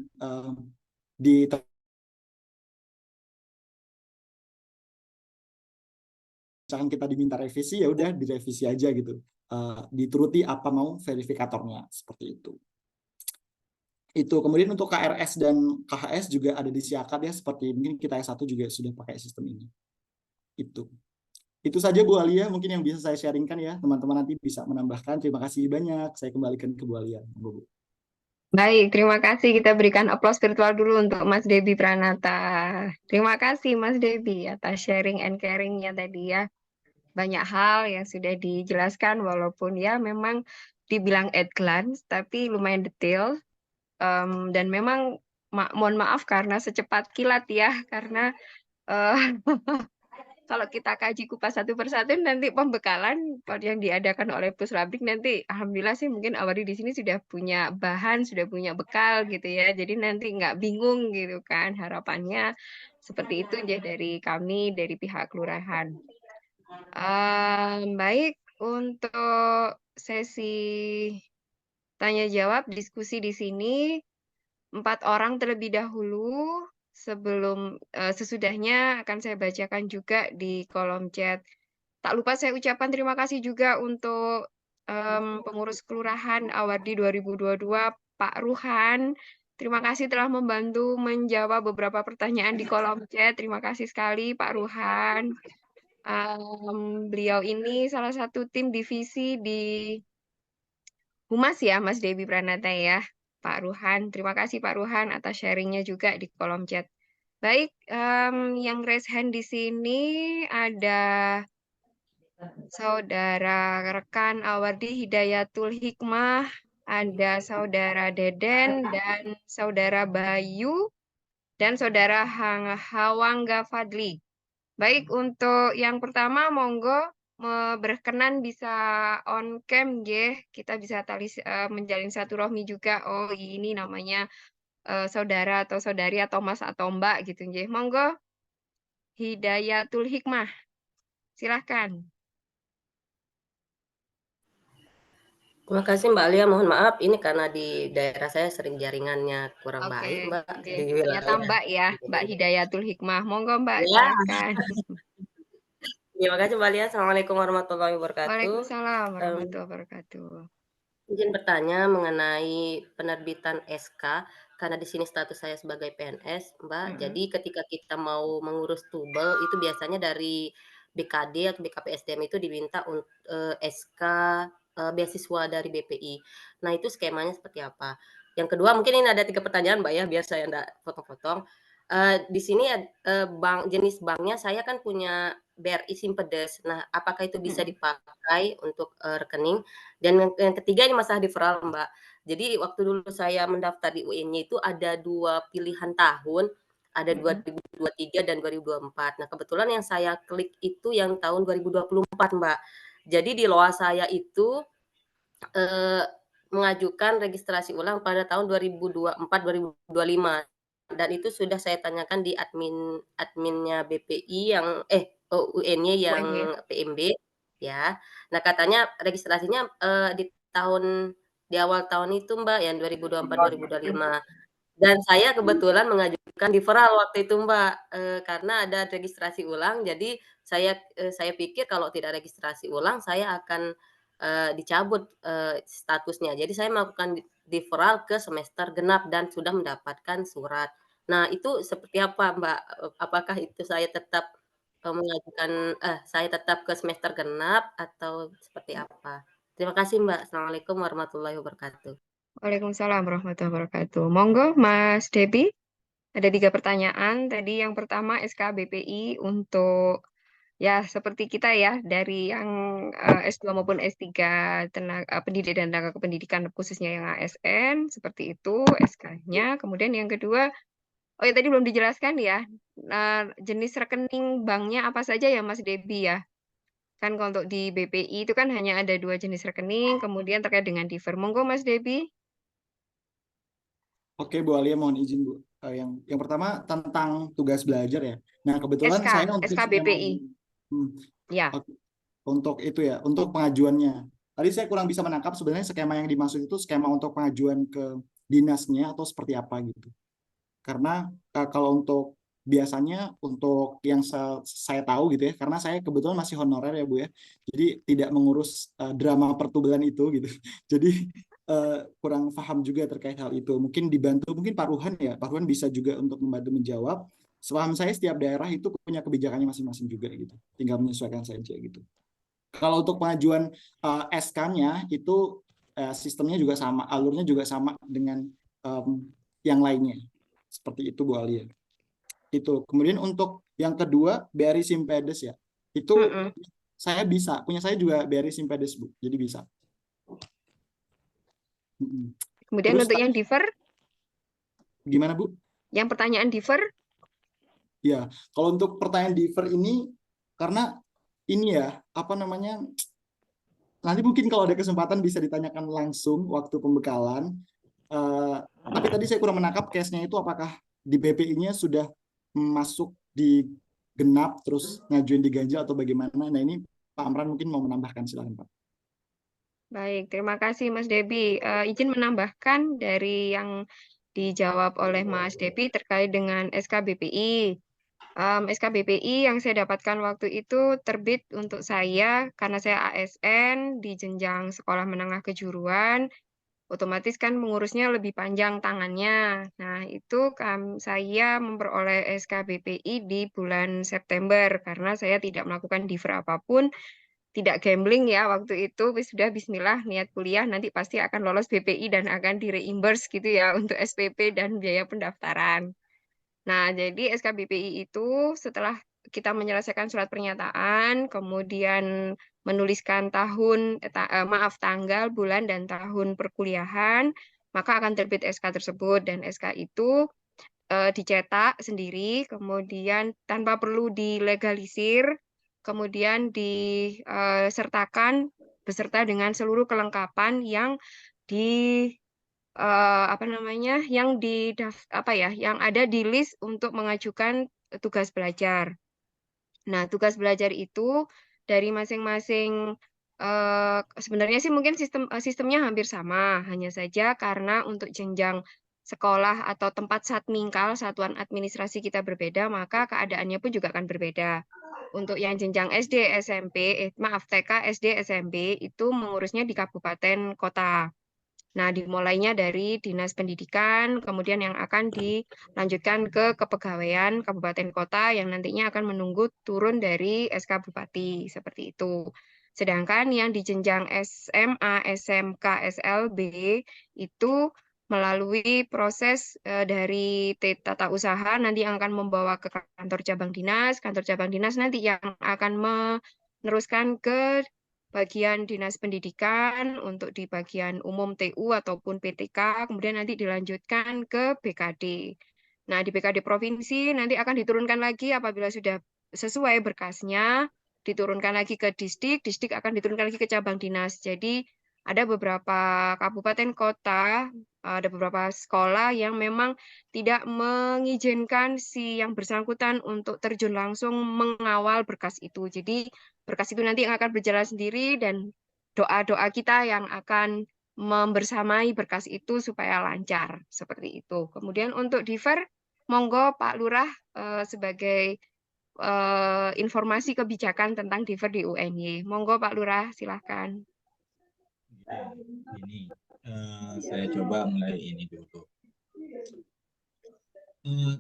misalkan kita diminta revisi ya udah direvisi aja gitu, dituruti apa mau verifikatornya seperti itu. Kemudian untuk KRS dan KHS juga ada di Siakat ya, seperti mungkin kita S1 juga sudah pakai sistem ini. Itu saja Bu Alia mungkin yang bisa saya sharingkan ya, teman-teman nanti bisa menambahkan. Terima kasih banyak, saya kembalikan ke Bu Alia. Bu. Baik, terima kasih. Kita berikan aplaus virtual dulu untuk Mas Debi Pranata. Terima kasih Mas Debi atas sharing and caring-nya tadi ya. Banyak hal yang sudah dijelaskan walaupun ya memang dibilang at glance tapi lumayan detail. Dan memang mohon maaf karena secepat kilat ya, karena kalau kita kaji kupas satu persatu nanti pembekalan yang diadakan oleh Puslabdik nanti alhamdulillah sih mungkin awali di sini sudah punya bahan, sudah punya bekal gitu ya. Jadi nanti nggak bingung gitu kan. Harapannya seperti itu ya dari kami, dari pihak kelurahan. Baik, untuk sesi tanya jawab diskusi di sini 4 orang terlebih dahulu. Sebelum sesudahnya akan saya bacakan juga di kolom chat. Tak lupa saya ucapkan terima kasih juga untuk pengurus kelurahan Awardee 2022 Pak Ruhan. Terima kasih telah membantu menjawab beberapa pertanyaan di kolom chat. Terima kasih sekali Pak Ruhan. Beliau ini salah satu tim divisi di Humas ya, Mas Debi Pranata ya, Pak Ruhan. Terima kasih Pak Ruhan atas sharingnya juga di kolom chat. Baik, yang raise hand di sini ada Saudara rekan Awardi Hidayatul Hikmah, ada Saudara Deden dan Saudara Bayu dan Saudara Hawangga Fadli. Baik, untuk yang pertama monggo berkenan bisa on cam nggih. Kita bisa menjalin satu rohmi juga. Oh, ini namanya saudara atau saudari atau Mas atau Mbak gitu nggih. Monggo Hidayatul Hikmah. Silahkan. Terima kasih Mbak Alia, mohon maaf ini karena di daerah saya sering jaringannya kurang Oke, baik Mbak nggih. di Ternyata wilayah. Mbak ya, Mbak Hidayatul Hikmah. Monggo Mbak, Ya, silahkan. terima kasih Mbak Alia. Assalamualaikum warahmatullahi wabarakatuh. Waalaikumsalam warahmatullahi wabarakatuh. Izin bertanya mengenai penerbitan SK karena di sini status saya sebagai PNS, Mbak. Jadi ketika kita mau mengurus tubel itu biasanya dari BKD atau BKPSDM itu diminta SK beasiswa dari BPI. Nah, itu skemanya seperti apa? Yang kedua, mungkin ini ada 3 pertanyaan, Mbak ya, biar saya enggak potong-potong. Di sini jenis banknya saya kan punya BRI Simpedes. Nah, apakah itu bisa dipakai untuk rekening? Dan yang ketiga ini masalah deferral, Mbak. Jadi waktu dulu saya mendaftar di UN-nya itu ada 2 pilihan tahun, ada 2023 dan 2024. Nah, kebetulan yang saya klik itu yang tahun 2024, Mbak. Jadi di loa saya itu mengajukan registrasi ulang pada tahun 2024-2025 dan itu sudah saya tanyakan di adminnya BPI yang UN-nya yang PMB ya. Nah, katanya registrasinya di awal tahun itu Mbak yang 2024-2025. Dan saya kebetulan mengajukan deferral waktu itu Mbak, karena ada registrasi ulang jadi saya pikir kalau tidak registrasi ulang saya akan dicabut statusnya. Jadi saya melakukan deferral ke semester genap dan sudah mendapatkan surat. Nah, itu seperti apa, Mbak? Apakah itu saya tetap mengajukan saya tetap ke semester genap atau seperti apa? Terima kasih, Mbak. Assalamualaikum warahmatullahi wabarakatuh. Waalaikumsalam warahmatullahi wabarakatuh. Monggo Mas Debi, ada 3 pertanyaan. Tadi yang pertama SKBPI untuk ya seperti kita ya dari yang S2 maupun S3 pendidik dan tenaga kependidikan khususnya yang ASN seperti itu SK-nya. Kemudian yang kedua, oh ya tadi belum dijelaskan ya, jenis rekening banknya apa saja ya Mas Debi ya? Kan kalau untuk di BPI itu kan hanya ada 2 jenis rekening, kemudian terkait dengan diver. Monggo Mas Debi. Oke, Bu Alia, mohon izin Bu. Yang pertama tentang tugas belajar ya. Nah, kebetulan saya untuk SKBPI. Ya. Untuk itu ya, untuk pengajuannya. Tadi saya kurang bisa menangkap sebenarnya skema yang dimaksud itu skema untuk pengajuan ke dinasnya atau seperti apa gitu. Karena kalau untuk biasanya untuk yang saya tahu gitu ya, karena saya kebetulan masih honorer ya Bu ya, jadi tidak mengurus drama pertubelan itu gitu. Jadi kurang paham juga terkait hal itu. Mungkin dibantu, mungkin Pak Ruhan ya, Pak Ruhan bisa juga untuk membantu menjawab. Sepaham saya setiap daerah itu punya kebijakannya masing-masing juga gitu, tinggal menyesuaikan saja gitu. Kalau untuk pengajuan SK-nya itu sistemnya juga sama, alurnya juga sama dengan yang lainnya. Seperti itu Bu Alia. Itu. Kemudian untuk yang kedua BRI Simpedes ya. Itu saya bisa, punya saya juga BRI Simpedes Bu. Jadi bisa. Kemudian terus, untuk yang diver? Gimana Bu? Yang pertanyaan diver? Ya, kalau untuk pertanyaan diver ini karena ini ya, apa namanya? Nanti mungkin kalau ada kesempatan bisa ditanyakan langsung waktu pembekalan. Tapi tadi saya kurang menangkap case-nya itu apakah di BPI-nya sudah masuk di genap terus ngajuin di ganjil atau bagaimana? Nah ini Pak Amran mungkin mau menambahkan, silakan Pak. Baik, terima kasih Mas Debi. Izin menambahkan dari yang dijawab oleh Mas Debi terkait dengan SKBPI. SKBPI yang saya dapatkan waktu itu terbit untuk saya karena saya ASN di jenjang sekolah menengah kejuruan. otomatis kan mengurusnya lebih panjang tangannya. Nah, itu saya memperoleh SK BPI di bulan September karena saya tidak melakukan diver apapun, tidak gambling ya waktu itu, sudah bismillah niat kuliah nanti pasti akan lolos BPI dan akan di-reimburse gitu ya untuk SPP dan biaya pendaftaran. Nah, jadi SK BPI itu setelah kita menyelesaikan surat pernyataan, kemudian menuliskan tanggal, bulan, dan tahun perkuliahan, maka akan terbit SK tersebut. Dan SK itu dicetak sendiri, kemudian tanpa perlu dilegalisir, kemudian disertakan beserta dengan seluruh kelengkapan yang di yang ada di list untuk mengajukan tugas belajar. Nah, tugas belajar itu dari masing-masing sebenarnya sih mungkin sistemnya hampir sama, hanya saja karena untuk jenjang sekolah atau tempat satmingkal, satuan administrasi kita berbeda, maka keadaannya pun juga akan berbeda. Untuk yang jenjang SD, SMP, TK, SD, SMP itu mengurusnya di kabupaten kota. Nah, dimulainya dari Dinas Pendidikan, kemudian yang akan dilanjutkan ke kepegawaian kabupaten kota yang nantinya akan menunggu turun dari SK Bupati, seperti itu. Sedangkan yang di jenjang SMA, SMK, SLB itu melalui proses dari tata usaha nanti yang akan membawa ke kantor cabang dinas nanti yang akan meneruskan ke bagian dinas pendidikan untuk di bagian umum TU ataupun PTK, kemudian nanti dilanjutkan ke BKD. Nah, di BKD provinsi nanti akan diturunkan lagi apabila sudah sesuai berkasnya, diturunkan lagi ke distrik akan diturunkan lagi ke cabang dinas. Jadi ada beberapa kabupaten kota, ada beberapa sekolah yang memang tidak mengizinkan si yang bersangkutan untuk terjun langsung mengawal berkas itu. Jadi berkas itu nanti yang akan berjalan sendiri dan doa-doa kita yang akan membersamai berkas itu supaya lancar seperti itu. Kemudian untuk diver, monggo Pak Lurah sebagai informasi kebijakan tentang diver di UNY. Monggo Pak Lurah, silahkan. Ini saya coba mulai ini dulu.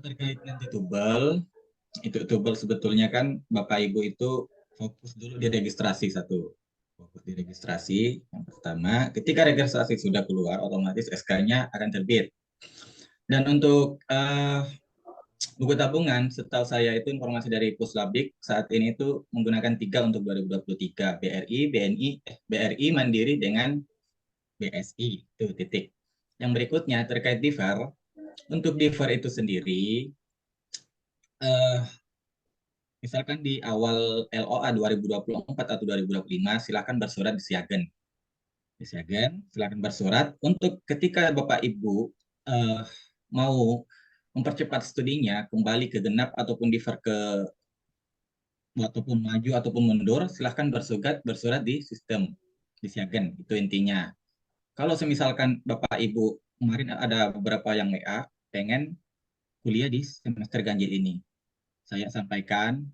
Terkait nanti tubel sebetulnya kan Bapak Ibu itu fokus dulu di registrasi satu. Fokus di registrasi yang pertama. Ketika registrasi sudah keluar, otomatis SK-nya akan terbit. Dan untuk buku tabungan, setahu saya itu informasi dari Puslabdik saat ini itu menggunakan 3 untuk 2023, BRI, Mandiri dengan BSI, itu titik. Yang berikutnya terkait diver, untuk diver itu sendiri, misalkan di awal LOA 2024 atau 2025, silakan bersurat di Siagen. Di Siagen, silakan bersurat untuk ketika Bapak Ibu mau mempercepat studinya, kembali ke genap ataupun diver ataupun maju ataupun mundur, silahkan bersurat di sistem di Siagen, itu intinya. Kalau semisalkan Bapak Ibu kemarin ada beberapa yang WA pengen kuliah di semester ganjil ini, saya sampaikan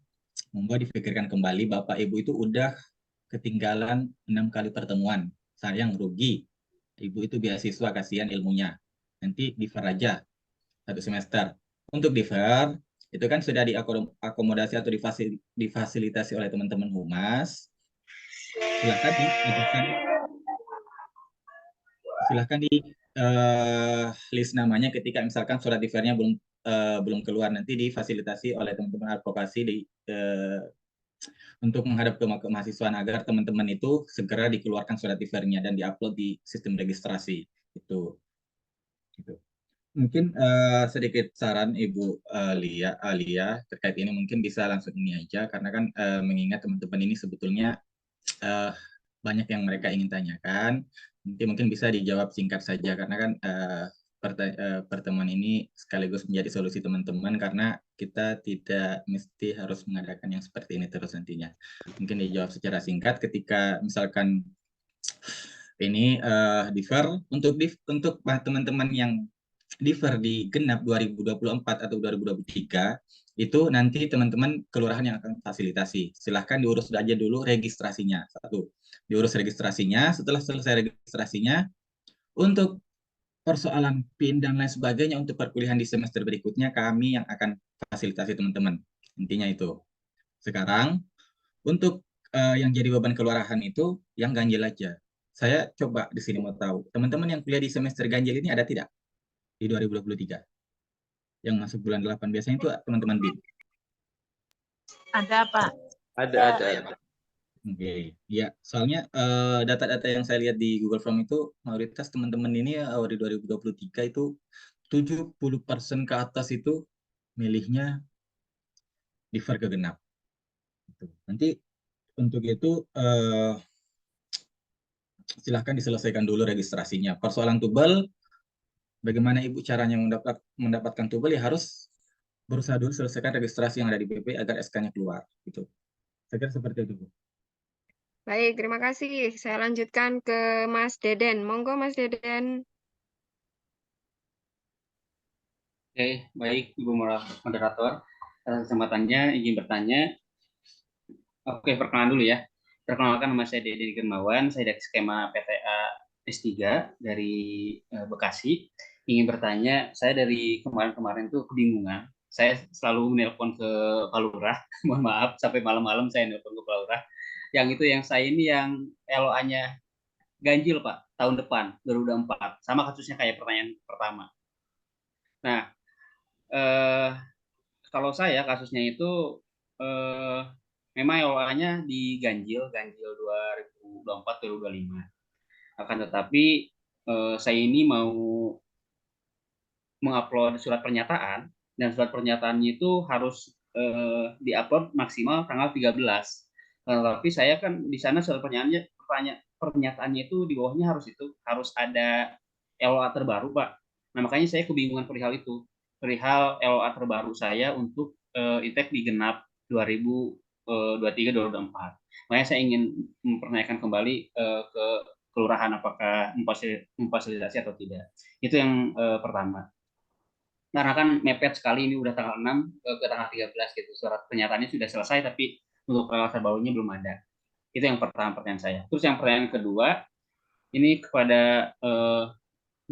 monggo dipikirkan kembali, Bapak Ibu itu udah ketinggalan 6 kali pertemuan, sayang rugi. Ibu itu beasiswa, kasihan ilmunya, nanti diver aja 1 semester. Untuk diver itu kan sudah diakomodasi atau difasilitasi oleh teman-teman humas. Silahkan di list namanya ketika misalkan surat divernya belum keluar, nanti difasilitasi oleh teman-teman advokasi untuk menghadap ke mahasiswa agar teman-teman itu segera dikeluarkan surat divernya dan diupload di sistem registrasi itu. Mungkin sedikit saran Ibu Alia terkait ini, mungkin bisa langsung ini aja karena kan mengingat teman-teman ini sebetulnya banyak yang mereka ingin tanyakan. Nanti mungkin bisa dijawab singkat saja karena kan pertemuan ini sekaligus menjadi solusi teman-teman karena kita tidak mesti harus mengadakan yang seperti ini terus nantinya. Mungkin dijawab secara singkat ketika misalkan ini diver untuk teman-teman yang diver di genap 2024 atau 2023 itu nanti teman-teman kelurahan yang akan fasilitasi. Silahkan diurus aja dulu registrasinya. Diurus registrasinya, setelah selesai registrasinya Untuk persoalan PIN dan lain sebagainya untuk perkuliahan di semester berikutnya kami yang akan fasilitasi teman-teman. Intinya itu. Sekarang untuk yang jadi beban kelurahan itu yang ganjil aja. Saya coba di sini mau tahu, teman-teman yang kuliah di semester ganjil ini ada tidak di 2023? Yang masuk bulan 8 biasanya itu teman-teman BIN. Ada, Pak. Ada. Oke, ya, soalnya data-data yang saya lihat di Google Form itu mayoritas teman-teman ini di 2023 itu 70% ke atas itu milihnya diver ke genap. Nanti untuk itu silahkan diselesaikan dulu registrasinya. Persoalan tubel, bagaimana Ibu caranya mendapatkan tubel ya harus berusaha dulu selesaikan registrasi yang ada di BP agar SK-nya keluar. Gitu. Saya kira seperti itu, Bu. Baik, terima kasih. Saya lanjutkan ke Mas Deden. Monggo, Mas Deden. Oke, baik Ibu Moderator. Atas kesempatannya izin bertanya. Oke, perkenalan dulu ya. Perkenalkan, nama saya Deden Germawan. Saya dari skema PTA S3 dari Bekasi. Ingin bertanya, saya dari kemarin-kemarin tuh kebingungan. Saya selalu menelpon ke Pak Lurah. Mohon maaf, sampai malam-malam saya nelpon ke Pak Lurah. Yang itu yang saya ini yang LOA-nya ganjil, Pak, tahun depan, 2024. Sama kasusnya kayak pertanyaan pertama. Nah, kalau saya kasusnya itu memang LOA-nya diganjil 2024-2025. Akan tetapi saya ini mau mengupload surat pernyataan, dan surat pernyataannya itu harus diupload maksimal tanggal 13. Tapi saya kan di sana surat pernyataannya itu di bawahnya harus ada LOA terbaru, Pak. Nah, makanya saya kebingungan perihal itu. Perihal LOA terbaru saya untuk ITEK di genap 2023-2024. Makanya saya ingin mempertanyakan kembali ke kelurahan apakah memfasilitasi atau tidak. Itu yang pertama. Karena kan mepet sekali, ini udah tanggal 6 ke tanggal 13 gitu. Surat pernyataannya sudah selesai tapi untuk LOA terbarunya belum ada. Itu yang pertama pertanyaan saya. Terus yang pertanyaan kedua, ini kepada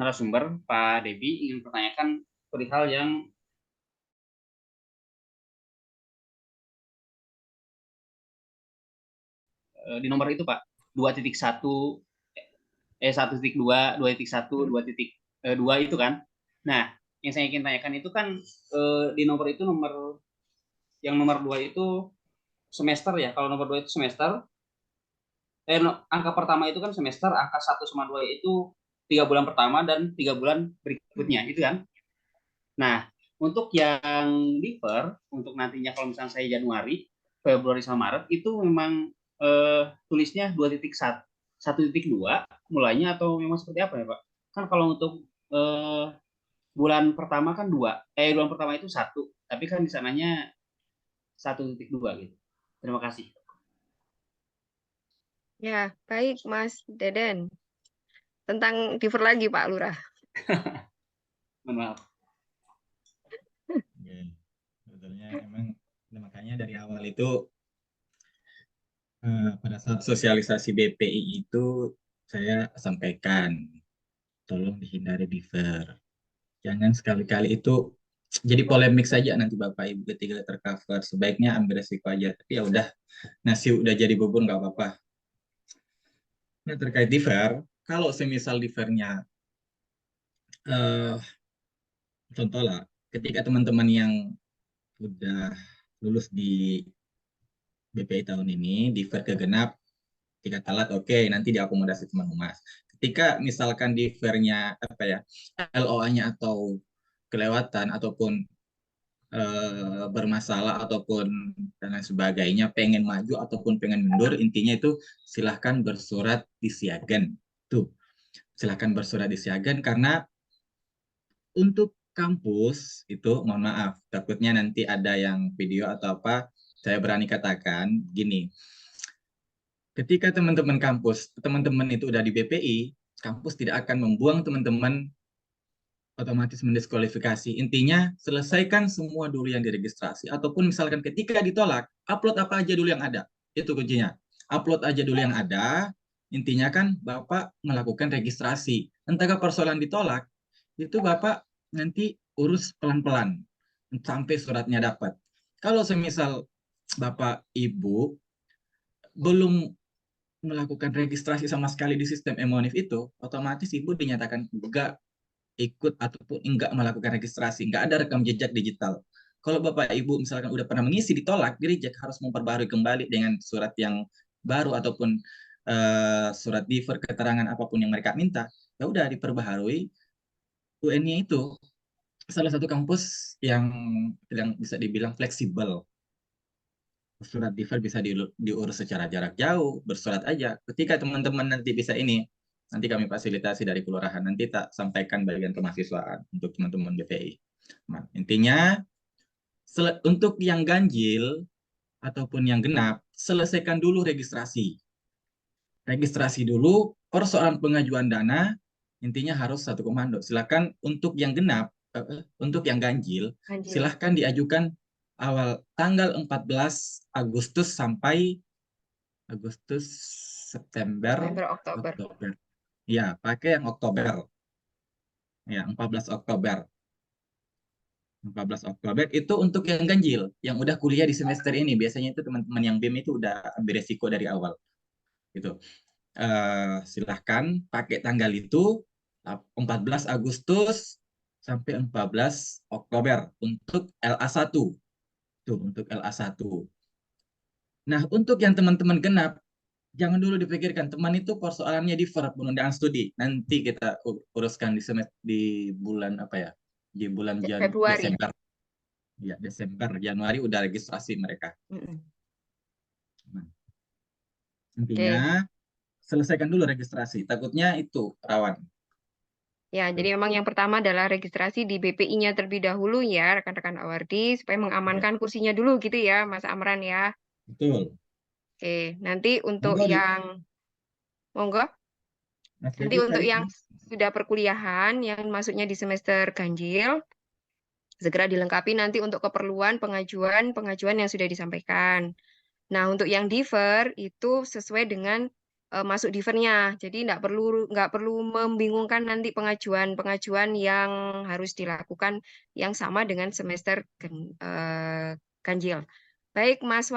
narasumber Pak Debi, ingin pertanyakan perihal yang di nomor itu, Pak, 2.1, 1.2, 2.1, 2.2 itu kan. Nah, yang saya ingin tanyakan itu kan di nomor itu yang nomor 2 itu semester ya. Kalau nomor 2 itu semester, angka pertama itu kan semester, angka 1/2 itu 3 bulan pertama dan 3 bulan berikutnya, itu kan. Nah, untuk yang diver, untuk nantinya kalau misalnya saya Januari, Februari sama Maret, itu memang tulisnya 2.1, 1.2 mulainya atau memang seperti apa ya, Pak? Kan kalau untuk bulan pertama kan bulan pertama itu 1, tapi kan di sananya 1.2 gitu. Terima kasih. Ya, baik Mas Deden. Tentang diver lagi Pak Lurah. Mohon maaf. Sebetulnya emang makanya dari awal itu pada saat sosialisasi BPI itu saya sampaikan tolong dihindari diver. Jangan sekali-kali itu jadi polemik saja nanti Bapak Ibu ketika tercover. Sebaiknya ambil resiko aja. Tapi ya udah, nasi udah jadi bubur nggak apa-apa. Nah, terkait diver, kalau semisal divernya contoh lah, ketika teman-teman yang udah lulus di BPI tahun ini, diver ke genap, 3 talat, oke, nanti diakomodasi teman humas. Ketika misalkan divernya LOA-nya atau kelewatan ataupun bermasalah ataupun dan lain sebagainya, pengen maju ataupun pengen mundur, intinya itu silahkan bersurat disiagen. Tuh, silahkan bersurat disiagen karena untuk kampus itu, mohon maaf, takutnya nanti ada yang video atau apa, saya berani katakan gini. Ketika teman-teman itu udah di BPI, kampus tidak akan membuang teman-teman otomatis mendiskualifikasi. Intinya, selesaikan semua dulu yang diregistrasi. Ataupun misalkan ketika ditolak, upload apa aja dulu yang ada. Itu kuncinya. Upload aja dulu yang ada. Intinya kan Bapak melakukan registrasi. Entah persoalan ditolak, itu Bapak nanti urus pelan-pelan sampai suratnya dapat. Kalau semisal Bapak Ibu belum melakukan registrasi sama sekali di sistem Emonif itu, otomatis Ibu dinyatakan enggak ikut ataupun enggak melakukan registrasi, enggak ada rekam jejak digital. Kalau Bapak Ibu misalkan udah pernah mengisi ditolak, di reject, harus memperbarui kembali dengan surat yang baru ataupun surat diver, keterangan apapun yang mereka minta, ya udah diperbaharui. UN-nya itu salah satu kampus yang bisa dibilang fleksibel. Surat diver bisa diurus secara jarak jauh, bersurat aja. Ketika teman-teman nanti bisa ini, nanti kami fasilitasi dari kelurahan, nanti tak sampaikan bagian kemahasiswaan untuk teman-teman BPI. Nah, intinya untuk yang ganjil ataupun yang genap, selesaikan dulu registrasi. Registrasi dulu, persoalan pengajuan dana, intinya harus satu komando. Silakan untuk yang genap, untuk yang ganjil, silahkan diajukan awal tanggal 14 Agustus sampai September, Oktober. Ya, pakai yang Oktober. Ya, 14 Oktober. 14 Oktober itu untuk yang ganjil, yang udah kuliah di semester ini. Biasanya itu teman-teman yang BEM itu udah ambil resiko dari awal. Gitu. Silahkan pakai tanggal itu 14 Agustus sampai 14 Oktober untuk LA1. Tuh, untuk LA1. Nah, untuk yang teman-teman genap, jangan dulu dipikirkan teman itu persoalannya di penundaan studi. Nanti kita uruskan di bulan apa ya? Di bulan Februari. Desember. Ya, Desember, Januari udah registrasi mereka. Nah, intinya selesaikan dulu registrasi. Takutnya itu rawan. Ya, jadi memang yang pertama adalah registrasi di BPI-nya terlebih dahulu ya, rekan-rekan awardi, supaya mengamankan kursinya dulu gitu ya, Mas Amran ya. Betul. Oke, nanti untuk yang monggo. Nanti untuk yang sudah perkuliahan, yang masuknya di semester ganjil, segera dilengkapi nanti untuk keperluan pengajuan yang sudah disampaikan. Nah, untuk yang diver itu sesuai dengan masuk divernya. Jadi nggak perlu membingungkan nanti pengajuan yang harus dilakukan yang sama dengan semester ganjil. Baik, Mas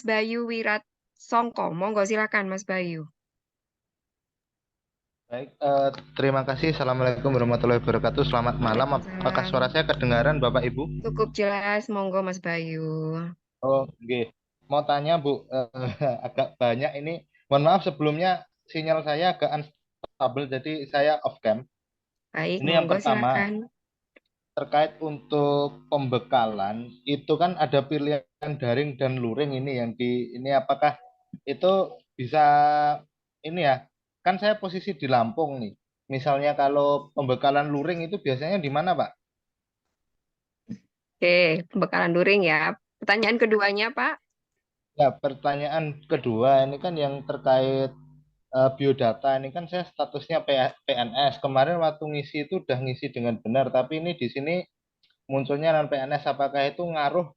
Bayu Wirat Songko, monggo silakan Mas Bayu. Baik, terima kasih. Assalamualaikum warahmatullahi wabarakatuh. Selamat malam. Apakah suara saya kedengaran, Bapak Ibu? Cukup jelas, monggo Mas Bayu. Oh, oke. Mau tanya, Bu, agak banyak ini. Mohon maaf sebelumnya sinyal saya agak unstable, jadi saya off cam. Baik, ini yang pertama, silakan. Terkait untuk pembekalan, itu kan ada pilihan daring dan luring ini yang ini apakah itu bisa ini ya? Kan saya posisi di Lampung nih. Misalnya kalau pembekalan luring itu biasanya di mana, Pak? Oke, pembekalan luring ya. Pertanyaan keduanya, Pak. Ya, pertanyaan kedua ini kan yang terkait biodata. Ini kan saya statusnya PNS. Kemarin waktu ngisi itu udah ngisi dengan benar, tapi ini di sini munculnya non PNS. Apakah itu ngaruh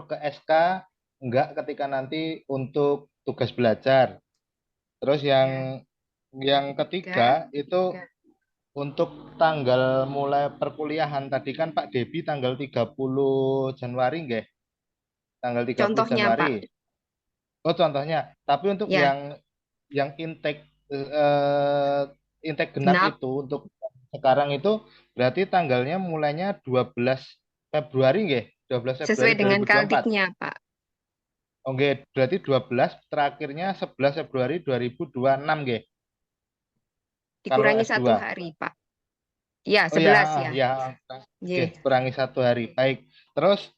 ke SK enggak ketika nanti untuk tugas belajar? Terus yang ketiga itu untuk tanggal mulai perkuliahan tadi kan Pak Debi tanggal 30 Januari nggih? Tanggal 30 Contohnya, Januari. Pak. Oh, contohnya. Tapi untuk yang intake genap itu untuk sekarang itu berarti tanggalnya mulainya 12 Februari nggih? 12 Februari Sesuai dengan 2024. kaldiknya, Pak. Oke, berarti 12 terakhirnya 11 Februari 2026 nggih. Dikurangi Kalau 1 hari, Pak. Ya, 11 ya. Oke, kurangi 1 hari. Baik. Terus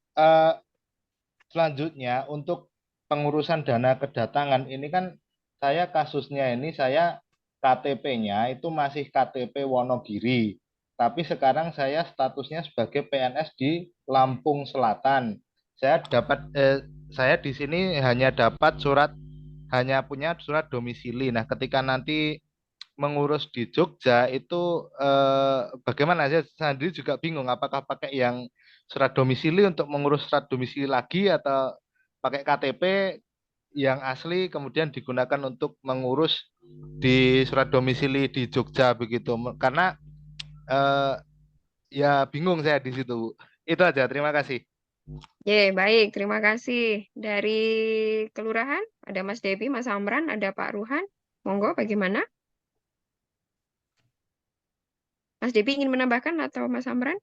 selanjutnya untuk pengurusan dana kedatangan ini kan saya kasusnya ini saya KTP-nya itu masih KTP Wonogiri. Tapi sekarang saya statusnya sebagai PNS di Lampung Selatan. Saya di sini hanya punya surat domisili. Nah, ketika nanti mengurus di Jogja itu bagaimana? Saya sendiri juga bingung apakah pakai yang surat domisili untuk mengurus surat domisili lagi atau pakai KTP yang asli kemudian digunakan untuk mengurus di surat domisili di Jogja begitu. Karena ya bingung saya di situ, Bu. Itu aja, terima kasih. Baik, terima kasih. Dari kelurahan, ada Mas Devi, Mas Amran, ada Pak Ruhan. Monggo, bagaimana? Mas Devi ingin menambahkan atau Mas Amran?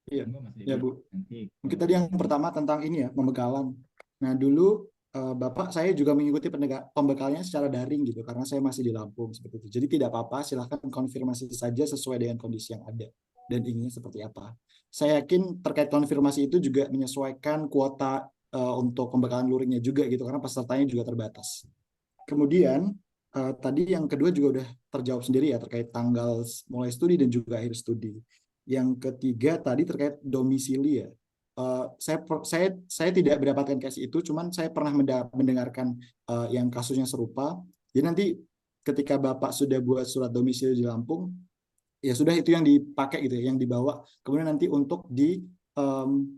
Iya, Monggo, Mas ya Devi. Bu. Nanti Mungkin tadi yang pertama tentang ini ya, pembekalan. Nah, dulu Bapak saya juga mengikuti pembekalnya secara daring gitu, karena saya masih di Lampung seperti itu. Jadi tidak apa-apa, silahkan konfirmasi saja sesuai dengan kondisi yang ada dan inginnya seperti apa. Saya yakin terkait konfirmasi itu juga menyesuaikan kuota untuk pembekalan luringnya juga gitu, karena pesertanya juga terbatas. Kemudian tadi yang kedua juga udah terjawab sendiri ya terkait tanggal mulai studi dan juga akhir studi. Yang ketiga tadi terkait domisili ya. Saya tidak mendapatkan case itu, cuman saya pernah mendengarkan yang kasusnya serupa. Jadi nanti ketika Bapak sudah buat surat domisili di Lampung, ya sudah itu yang dipakai gitu ya, yang dibawa. Kemudian nanti untuk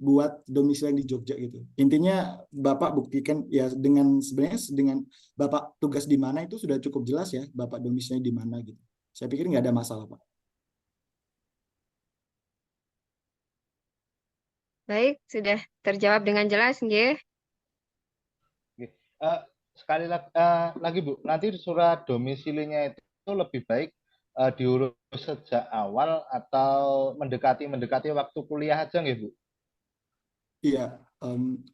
buat domisili yang di Jogja gitu. Intinya Bapak buktikan ya sebenarnya dengan Bapak tugas di mana itu sudah cukup jelas ya, Bapak domisilinya di mana gitu. Saya pikir nggak ada masalah, Pak. Baik, sudah terjawab dengan jelas, nggih. Sekali lagi Bu, nanti surat domisilinya itu lebih baik diurus sejak awal atau mendekati waktu kuliah aja nggih Bu? Iya,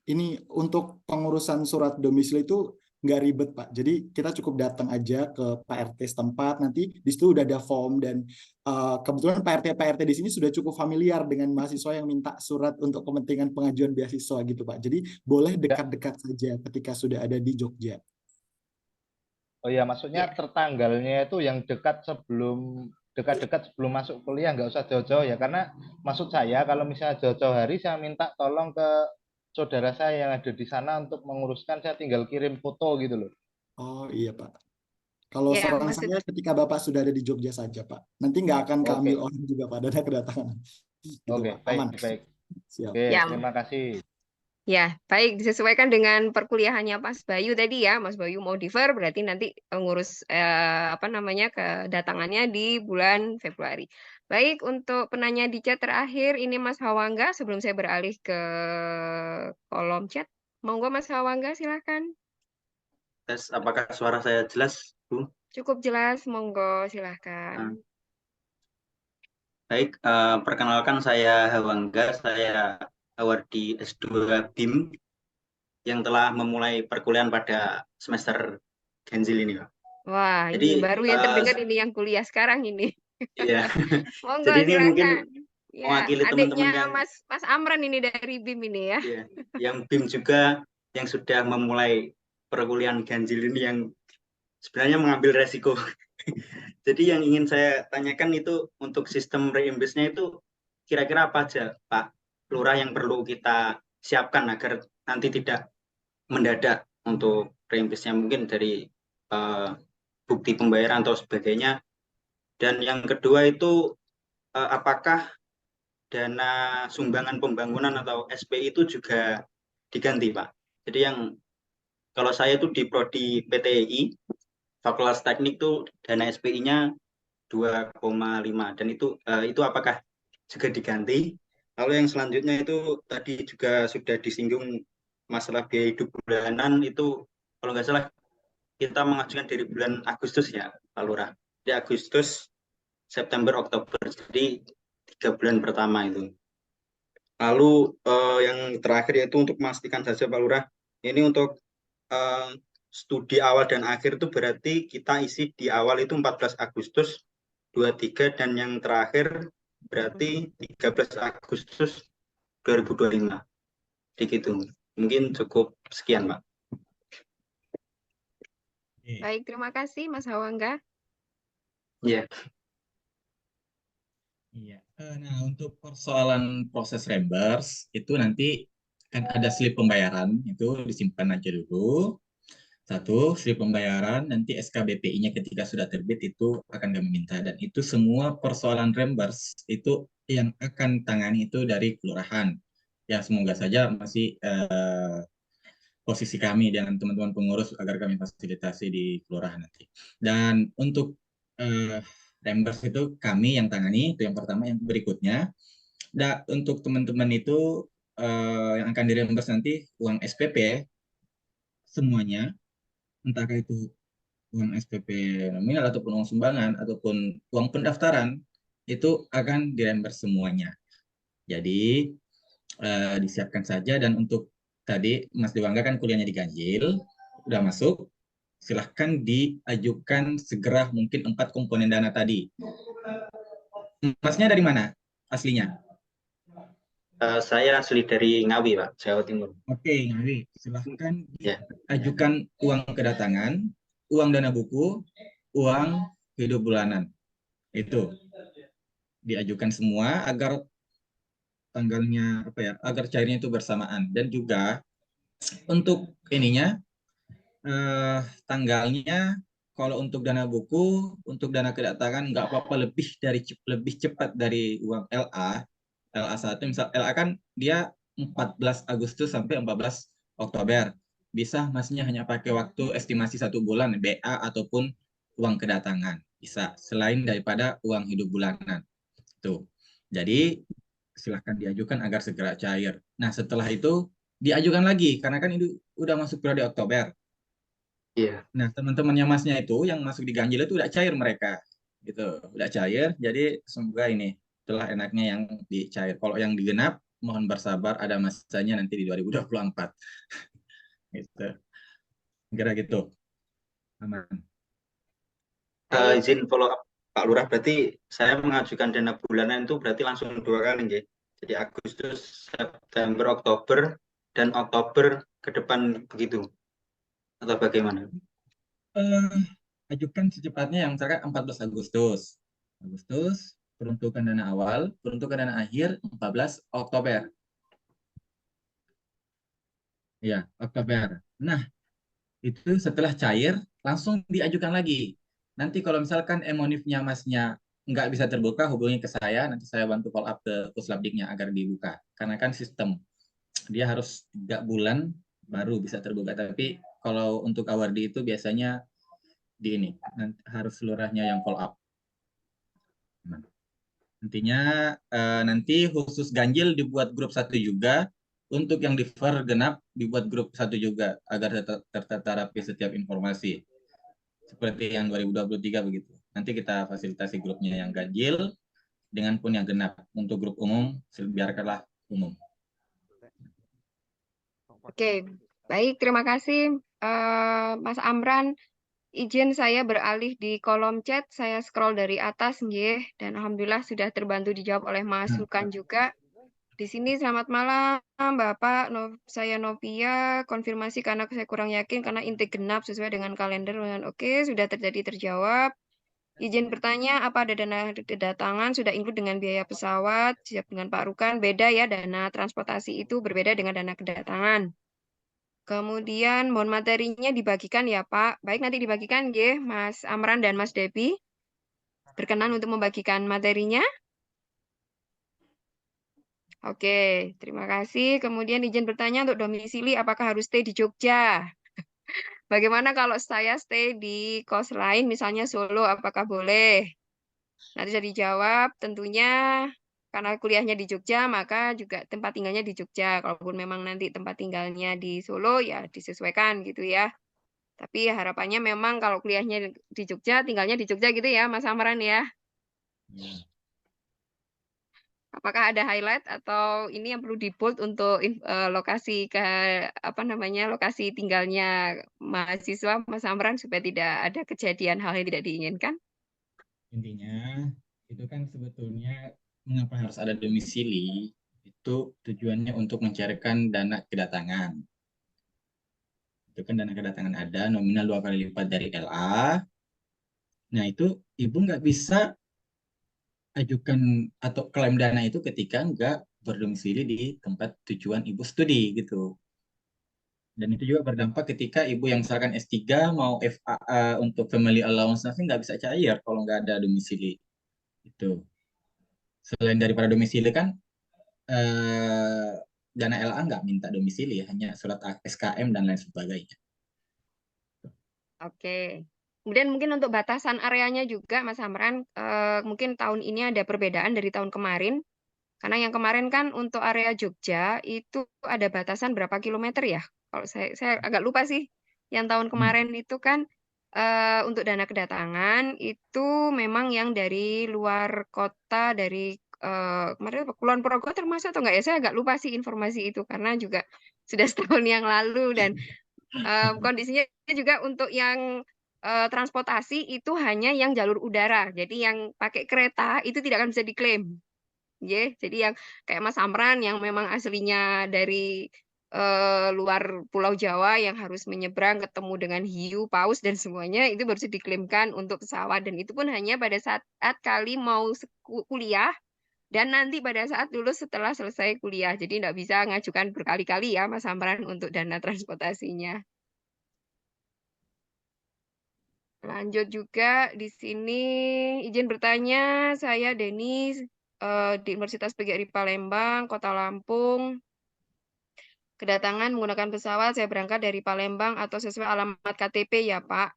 ini untuk pengurusan surat domisili itu nggak ribet Pak. Jadi kita cukup datang aja ke Pak RT setempat, nanti di situ udah ada form dan kebetulan Pak RT di sini sudah cukup familiar dengan mahasiswa yang minta surat untuk kepentingan pengajuan beasiswa gitu Pak. Jadi boleh dekat-dekat saja ketika sudah ada di Jogja. Oh ya, maksudnya tertanggalnya itu yang dekat-dekat sebelum masuk kuliah, nggak usah jauh-jauh ya. Karena maksud saya kalau misalnya jauh-jauh hari saya minta tolong ke saudara saya yang ada di sana untuk menguruskan, saya tinggal kirim foto gitu loh. Oh iya Pak. Kalau Ya, saran maksud saya ketika Bapak sudah ada di Jogja saja Pak. Nanti nggak akan keambil Oke. orang juga Pak, ada kedatangan. Gitu Oke, Pak. Aman. baik. Siap. Oke, Ya. terima kasih. Ya, baik, disesuaikan dengan perkuliahannya Mas Bayu tadi ya. Mas Bayu mau defer, berarti nanti ngurus kedatangannya di bulan Februari. Baik, untuk penanya di chat terakhir ini Mas Hawangga sebelum saya beralih ke kolom chat. Monggo Mas Hawangga silakan. Tes, apakah suara saya jelas, Bu? Cukup jelas, monggo silakan. Baik, perkenalkan saya Hawangga, saya awardee S2 BIM yang telah memulai perkuliahan pada semester ganjil ini, Pak. Wah, Jadi, ini baru yang terdengar ini yang kuliah sekarang ini. Iya. Monggo Jadi ini mungkin silakan. Ya, mewakili teman-teman adiknya yang Mas Amran ini dari BIM ini ya. iya, yang BIM juga yang sudah memulai perkuliahan ganjil ini yang sebenarnya mengambil resiko. Jadi yang ingin saya tanyakan itu untuk sistem reimbase-nya itu kira-kira apa aja, Pak Lurah, yang perlu kita siapkan agar nanti tidak mendadak untuk reimbase-nya, mungkin dari bukti pembayaran atau sebagainya. Dan yang kedua itu apakah dana sumbangan pembangunan atau SPI itu juga diganti, Pak? Jadi yang kalau saya itu di prodi PTI Fakultas Teknik itu dana SPI-nya 2,5 dan itu apakah juga diganti? Lalu yang selanjutnya itu tadi juga sudah disinggung masalah biaya hidup bulanan itu, kalau nggak salah kita mengajukan dari bulan Agustus ya Pak Lurah. Di Agustus, September, Oktober, jadi 3 bulan pertama itu. Lalu yang terakhir yaitu untuk memastikan saja Pak Lurah, ini untuk studi awal dan akhir itu berarti kita isi di awal itu 14 Agustus 23 dan yang terakhir berarti 13 Agustus 2025. Begitu. Mungkin cukup sekian, Pak. Baik, terima kasih Mas Hawangga. Iya. Iya. Nah, untuk persoalan proses reimburse itu nanti kan ada slip pembayaran, itu disimpan aja dulu. Satu, slip pembayaran, nanti SKBPI-nya ketika sudah terbit itu akan kami minta. Dan itu semua persoalan reimburse itu yang akan tangani itu dari kelurahan. Ya, semoga saja masih posisi kami dengan teman-teman pengurus agar kami fasilitasi di kelurahan nanti. Dan untuk reimburse itu kami yang tangani, itu yang pertama. Yang berikutnya, untuk teman-teman itu yang akan direimburse nanti uang SPP semuanya, entah itu uang SPP nominal ataupun uang sumbangan ataupun uang pendaftaran, itu akan direimburse semuanya. Jadi disiapkan saja. Dan untuk tadi Mas Dewangga kan kuliahnya di Ganjil, udah masuk, silahkan diajukan segera mungkin 4 komponen dana tadi. Masnya dari mana aslinya? Saya asli dari Ngawi, Pak, Jawa Timur. Oke, Ngawi. Silahkan Ya. ajukan uang kedatangan, uang dana buku, uang hidup bulanan. Itu diajukan semua agar tanggalnya agar cairnya itu bersamaan. Dan juga untuk ininya tanggalnya, kalau untuk dana buku, untuk dana kedatangan nggak apa-apa lebih cepat dari uang LA 1. Misal LA kan dia 14 Agustus sampai 14 Oktober. Bisa Masnya hanya pakai waktu estimasi 1 bulan BA ataupun uang kedatangan. Bisa, selain daripada uang hidup bulanan. Tuh. Jadi silahkan diajukan agar segera cair. Nah, setelah itu diajukan lagi karena kan itu udah masuk periode Oktober. Iya. Nah, teman-temannya Masnya itu yang masuk di ganjil itu udah cair mereka. Gitu, udah cair. Jadi semoga ini itulah enaknya yang dicair. Kalau yang digenap mohon bersabar, ada masanya nanti di 2024. Gitu. Kira gitu. Aman. Izin follow up Pak Lurah, berarti saya mengajukan dana bulanan itu berarti langsung 2 kali, nggih? Jadi Agustus, September, Oktober, dan Oktober ke depan begitu? Atau bagaimana? Ajukan secepatnya yang misalkan 14 Agustus. Peruntukan dana awal, peruntukan dana akhir 14 Oktober. Ya, Oktober. Nah, itu setelah cair, langsung diajukan lagi. Nanti kalau misalkan emonifnya Masnya nggak bisa terbuka, hubungi ke saya, nanti saya bantu call up ke Puslabdiknya agar dibuka. Karena kan sistem, dia harus 3 bulan baru bisa terbuka. Tapi kalau untuk awardi itu biasanya di ini, harus lurahnya yang call up. Nantinya nanti khusus ganjil dibuat grup 1 juga. Untuk yang di FER genap dibuat grup 1 juga agar tertata rapi setiap informasi. Seperti yang 2023 begitu. Nanti kita fasilitasi grupnya yang ganjil dengan pun yang genap. Untuk grup umum biarkanlah umum. Oke, baik, terima kasih Mas Amran. Izin saya beralih di kolom chat, saya scroll dari atas nggih, dan alhamdulillah sudah terbantu dijawab oleh Mas Lukan juga. Di sini selamat malam Bapak, saya Novia, konfirmasi karena saya kurang yakin karena intake genap sesuai dengan kalender. Oke, sudah terjawab. Izin bertanya, apa ada dana kedatangan sudah include dengan biaya pesawat, siap dengan Pak Rukan, beda ya, dana transportasi itu berbeda dengan dana kedatangan. Kemudian mohon materinya dibagikan ya Pak. Baik, nanti dibagikan nggih, Mas Amran dan Mas Debi. Berkenan untuk membagikan materinya. Oke, terima kasih. Kemudian izin bertanya untuk domisili, apakah harus stay di Jogja? Bagaimana kalau saya stay di kos lain, misalnya Solo, apakah boleh? Nanti bisa dijawab, tentunya karena kuliahnya di Jogja, maka juga tempat tinggalnya di Jogja. Kalaupun memang nanti tempat tinggalnya di Solo, ya disesuaikan gitu ya. Tapi harapannya memang kalau kuliahnya di Jogja, tinggalnya di Jogja gitu ya, Mas Amran ya. Apakah ada highlight atau ini yang perlu di-bold untuk lokasi lokasi tinggalnya mahasiswa Mas Amran supaya tidak ada kejadian hal yang tidak diinginkan? Intinya itu kan sebetulnya mengapa harus ada domisili, itu tujuannya untuk mencairkan dana kedatangan. Itu kan dana kedatangan ada nominal 2 kali lipat dari LA. Nah, itu ibu nggak bisa ajukan atau klaim dana itu ketika nggak berdomisili di tempat tujuan ibu studi gitu. Dan itu juga berdampak ketika ibu yang misalkan S3 mau FAA untuk family allowance nanti nggak bisa cair kalau nggak ada domisili. Itu. Selain daripada domisili kan dana LA nggak minta domisili, hanya surat SKM dan lain sebagainya. Oke. Kemudian mungkin untuk batasan areanya juga, Mas Amran, mungkin tahun ini ada perbedaan dari tahun kemarin. Karena yang kemarin kan untuk area Jogja itu ada batasan berapa kilometer ya? Kalau saya agak lupa sih. Yang tahun kemarin itu kan untuk dana kedatangan itu memang yang dari luar kota, dari kemarin apa, Kulon Progo termasuk atau enggak ya? Saya agak lupa sih informasi itu karena juga sudah setahun yang lalu dan kondisinya juga untuk yang transportasi itu hanya yang jalur udara. Jadi yang pakai kereta itu tidak akan bisa diklaim. Jadi yang kayak Mas Amran yang memang aslinya dari luar Pulau Jawa yang harus menyeberang ketemu dengan hiu, paus dan semuanya itu baru bisa diklaimkan untuk pesawat dan itu pun hanya pada saat kali mau kuliah dan nanti pada saat lulus setelah selesai kuliah. Jadi tidak bisa ngajukan berkali-kali ya Mas Amran untuk dana transportasinya. Lanjut juga di sini izin bertanya, saya Denis di Universitas PGRI Palembang, Kota Lampung. Kedatangan menggunakan pesawat, saya berangkat dari Palembang atau sesuai alamat KTP ya Pak.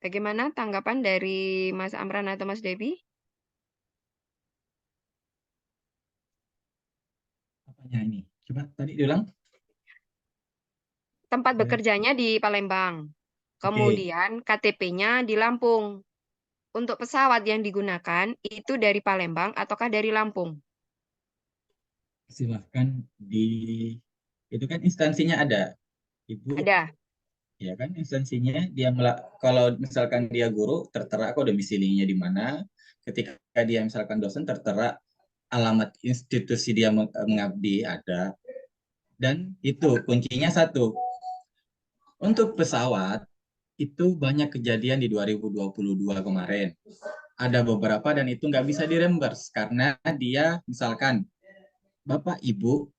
Bagaimana tanggapan dari Mas Amran atau Mas Debi? Apanya ini? Coba tadi diulang. Tempat bekerjanya di Palembang. Kemudian KTP-nya di Lampung. Untuk pesawat yang digunakan itu dari Palembang ataukah dari Lampung? Silahkan itu kan instansinya ada. Ibu Ada. ya kan instansinya dia kalau misalkan dia guru tertera kok domisilinya di mana, ketika dia misalkan dosen tertera alamat institusi dia mengabdi ada, dan itu kuncinya satu. Untuk pesawat itu banyak kejadian di 2022 kemarin, ada beberapa dan itu nggak bisa direimburse karena dia misalkan Bapak Ibu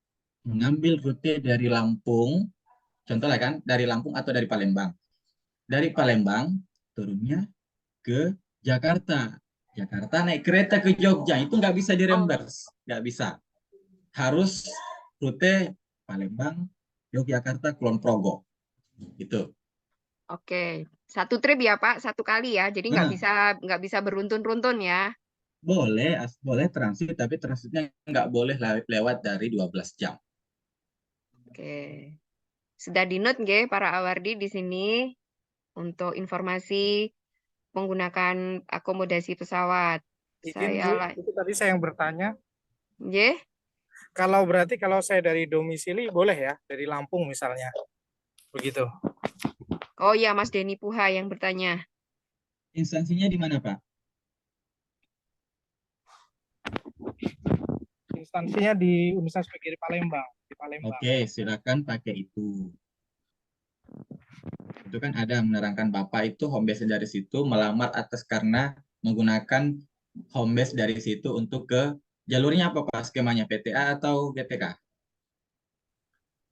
mengambil rute dari Lampung, contohnya kan dari Lampung atau dari Palembang. Dari Palembang turunnya ke Jakarta. Jakarta naik kereta ke Jogja, itu nggak bisa direimburse. Nggak bisa. Harus rute Palembang, Yogyakarta, Kulon Progo. Gitu. Oke, satu trip ya Pak, satu kali ya. Jadi nggak bisa beruntun-runtun ya. Boleh transit, tapi transitnya nggak boleh lewat dari 12 jam. Oke. Sudah di-note nggih para awardi di sini untuk informasi menggunakan akomodasi pesawat. Izin Bu, itu tadi saya yang bertanya. Nggih. Berarti kalau saya dari domisili boleh ya, dari Lampung misalnya. Begitu. Oh ya, Mas Denny Puha yang bertanya. Instansinya di mana, Pak? Instansinya di Universitas PGRI Palembang. Di Palembang. Oke, silakan pakai itu. Itu kan ada menerangkan Bapak itu home base dari situ, melamar atas karena menggunakan home base dari situ untuk ke jalurnya apa Pak? Skemanya PTA atau BTK?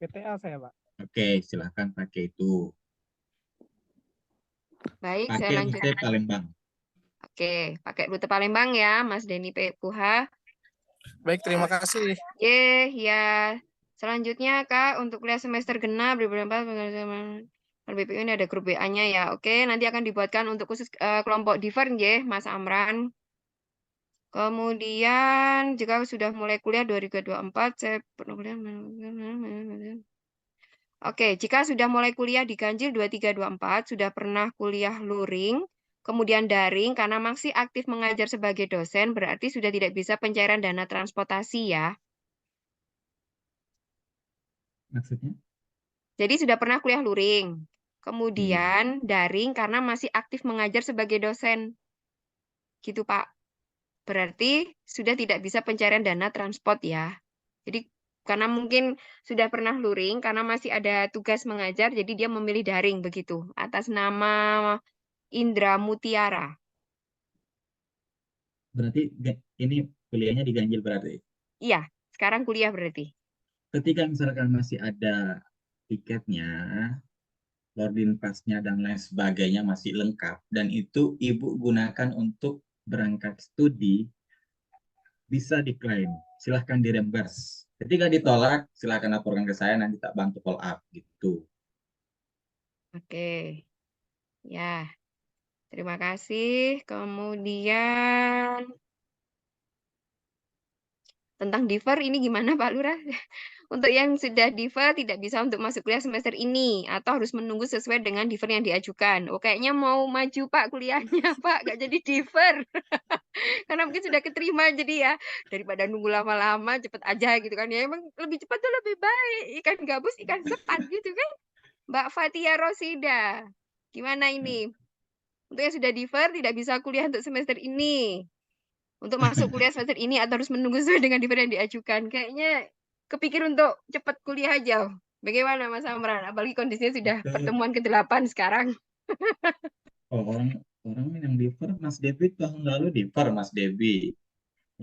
PTA saya Pak. Oke, silakan pakai itu. Baik, pakai saya lanjut. rute Palembang. Oke, pakai rute Palembang ya, Mas Denny Puha. Baik, terima kasih. Ya. Selanjutnya Kak, untuk kuliah semester genap 2024 BPU ini ada grup WA-nya ya. Oke, nanti akan dibuatkan untuk khusus kelompok differ nggih, Mas Amran. Kemudian jika sudah mulai kuliah 2024, saya pernah kuliah. Oke, jika sudah mulai kuliah di Ganjil 2324, sudah pernah kuliah luring, kemudian daring karena masih aktif mengajar sebagai dosen, berarti sudah tidak bisa pencairan dana transportasi ya. Maksudnya? Jadi sudah pernah kuliah luring, kemudian daring karena masih aktif mengajar sebagai dosen. Gitu Pak. Berarti sudah tidak bisa pencairan dana transport ya. Jadi karena mungkin sudah pernah luring, karena masih ada tugas mengajar, jadi dia memilih daring begitu, atas nama Indra Mutiara. Berarti ini kuliahnya di Ganjil berarti? Iya, sekarang kuliah berarti. Ketika misalkan masih ada tiketnya, boarding pass-nya dan lain sebagainya masih lengkap, dan itu Ibu gunakan untuk berangkat studi, bisa diklaim. Silahkan di reimburse. Ketika ditolak, silahkan laporkan ke saya, nanti tak bantu follow up gitu. Oke. Ya, terima kasih. Kemudian tentang defer ini gimana Pak Lurah? Untuk yang sudah defer tidak bisa untuk masuk kuliah semester ini atau harus menunggu sesuai dengan defer yang diajukan. Oh, kayaknya mau maju Pak kuliahnya Pak, nggak jadi defer. Karena mungkin sudah keterima jadi ya daripada nunggu lama-lama cepet aja gitu kan ya emang lebih cepat tuh lebih baik ikan gabus ikan sepat gitu kan Mbak Fatia Rosida gimana ini untuk yang sudah defer tidak bisa kuliah untuk semester ini untuk masuk kuliah semester ini atau harus menunggu sesuai dengan defer yang diajukan kayaknya kepikir untuk cepat kuliah aja bagaimana Mas Amran apalagi kondisinya sudah Itu pertemuan ke-8 sekarang orang yang defer, Mas Devi tahun lalu defer, Mas Devi.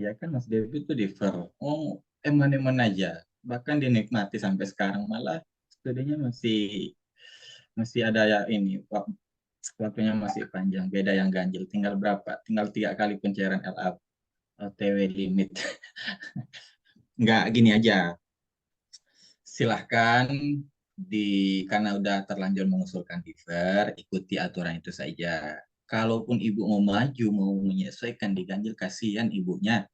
Ya kan Mas Devi itu defer. Oh, eman-eman aja. Bahkan dinikmati sampai sekarang malah studinya masih ada ya ini waktunya masih panjang. Beda yang ganjil tinggal berapa? Tinggal 3 kali pencairan LA OTW limit. Nggak gini aja. Silahkan karena udah terlanjur mengusulkan defer, ikuti aturan itu saja. Kalaupun ibu mau maju, mau menyesuaikan diganjil, kasihan ibunya.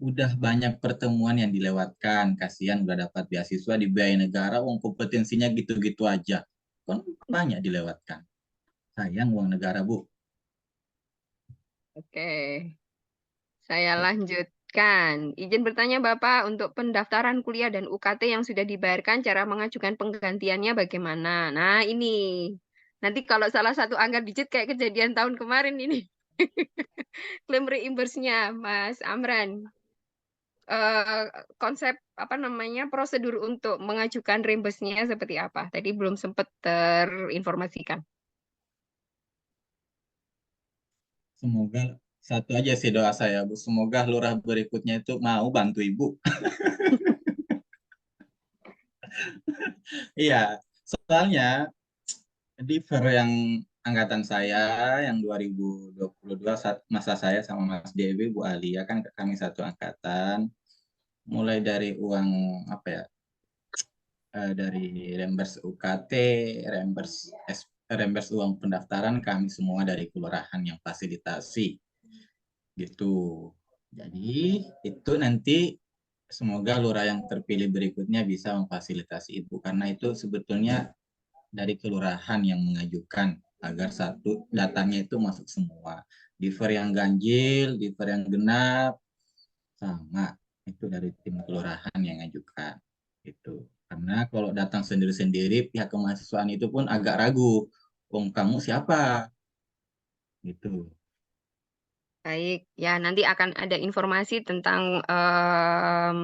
Udah banyak pertemuan yang dilewatkan, kasihan udah dapat beasiswa dibiayai negara, uang kompetensinya gitu-gitu aja. Kan banyak dilewatkan. Sayang uang negara, Bu. oke saya lanjutkan. Izin bertanya Bapak, untuk pendaftaran kuliah dan UKT yang sudah dibayarkan, cara mengajukan penggantiannya bagaimana? Nah ini, nanti kalau salah satu angka digit kayak kejadian tahun kemarin ini. Klaim reimburse-nya, Mas Amran. Konsep apa namanya prosedur untuk mengajukan reimburse-nya seperti apa? Tadi belum sempat terinformasikan. Semoga satu aja sih doa saya, Bu. Semoga lurah berikutnya itu mau bantu Ibu. Iya, soalnya defer yang angkatan saya yang 2022 masa saya sama Mas Dewi, Bu Alia kan kami satu angkatan. Mulai dari uang apa ya? Dari reimburse UKT, reimburse uang pendaftaran kami semua dari kelurahan yang fasilitasi gitu. Jadi itu nanti semoga lurah yang terpilih berikutnya bisa memfasilitasi Ibu karena itu sebetulnya dari kelurahan yang mengajukan agar satu datanya itu masuk semua. Diver yang ganjil, diver yang genap sama itu dari tim kelurahan yang ngajukan gitu. Karena kalau datang sendiri-sendiri pihak kemahasiswaan itu pun agak ragu. Kamu siapa? Gitu. Baik, ya nanti akan ada informasi tentang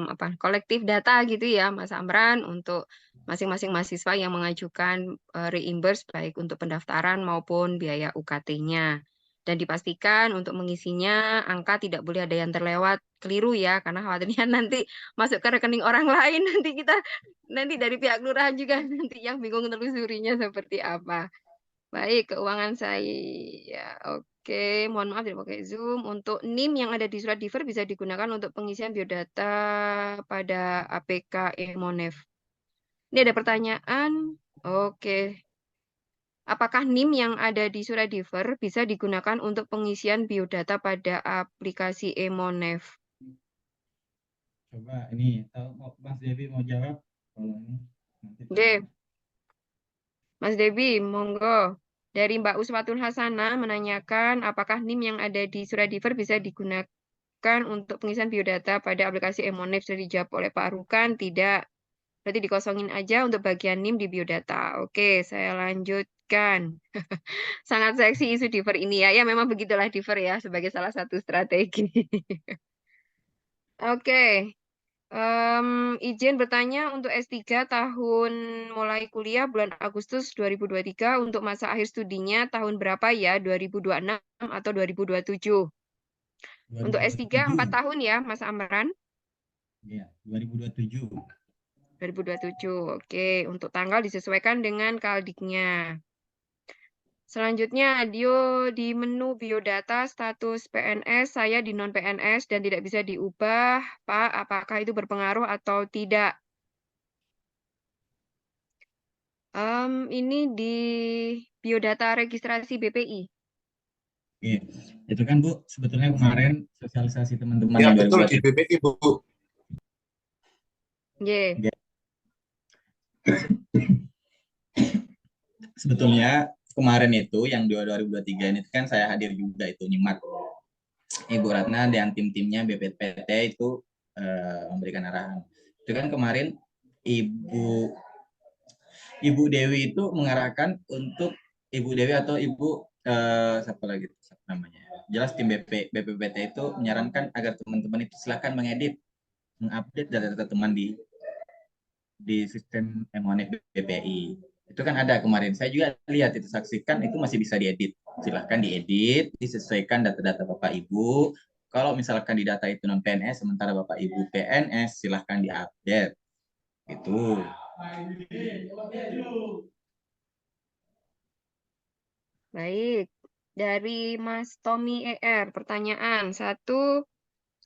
apa kolektif data gitu ya, Mas Amran, untuk masing-masing mahasiswa yang mengajukan reimburse baik untuk pendaftaran maupun biaya UKT-nya. Dan dipastikan untuk mengisinya angka tidak boleh ada yang terlewat keliru ya, karena khawatirnya nanti masuk ke rekening orang lain nanti dari pihak kelurahan juga nanti yang bingung telusurinya seperti apa. Baik, keuangan saya. Oke, mohon maaf tidak pakai Zoom. Untuk NIM yang ada di surat diver bisa digunakan untuk pengisian biodata pada APK Emonev. Ini ada pertanyaan. Oke. Apakah NIM yang ada di surat diver bisa digunakan untuk pengisian biodata pada aplikasi Emonev? Coba ini Mas Devi mau jawab? Kalau ini nanti Oke, Mas Devi, monggo. Dari Mbak Uswatul Hasanah menanyakan apakah NIM yang ada di surat diver bisa digunakan untuk pengisian biodata pada aplikasi Emonev. Sudah dijawab oleh Pak Rukan, tidak. Berarti dikosongin aja untuk bagian NIM di biodata. Oke, saya lanjutkan. Sangat seksi isu diver ini ya. Ya memang begitulah diver ya sebagai salah satu strategi. Oke. Izin bertanya untuk S3 tahun mulai kuliah bulan Agustus 2023 untuk masa akhir studinya tahun berapa ya? 2026 atau 2027? Untuk S3 4 tahun ya, Mas Amran? Iya, 2027. 2027. Oke, untuk tanggal disesuaikan dengan kaldiknya. Selanjutnya, Dio di menu biodata status PNS, saya di non-PNS dan tidak bisa diubah. Pak, apakah itu berpengaruh atau tidak? Ini di biodata registrasi BPI. Iya. Itu kan Bu, sebetulnya kemarin sosialisasi teman-teman Ya, yang betul di 2023. BPI, Bu. Ye. Sebetulnya kemarin itu yang 2023 ini kan saya hadir juga itu nyimak Ibu Ratna dan tim-timnya BPPT itu memberikan arahan. Itu kan kemarin Ibu Dewi itu mengarahkan untuk Ibu Dewi atau Ibu siapa lagi siapa namanya? Jelas tim BPPT itu menyarankan agar teman-teman itu silakan mengedit, mengupdate data-data teman di sistem M1 BPI. Itu kan ada kemarin. Saya juga lihat itu, saksikan itu masih bisa diedit. Silahkan diedit, disesuaikan data-data Bapak Ibu. Kalau misalkan di data itu non PNS, sementara Bapak Ibu PNS, silahkan diupdate. Itu. Baik. Dari Mas Tommy ER, pertanyaan 1.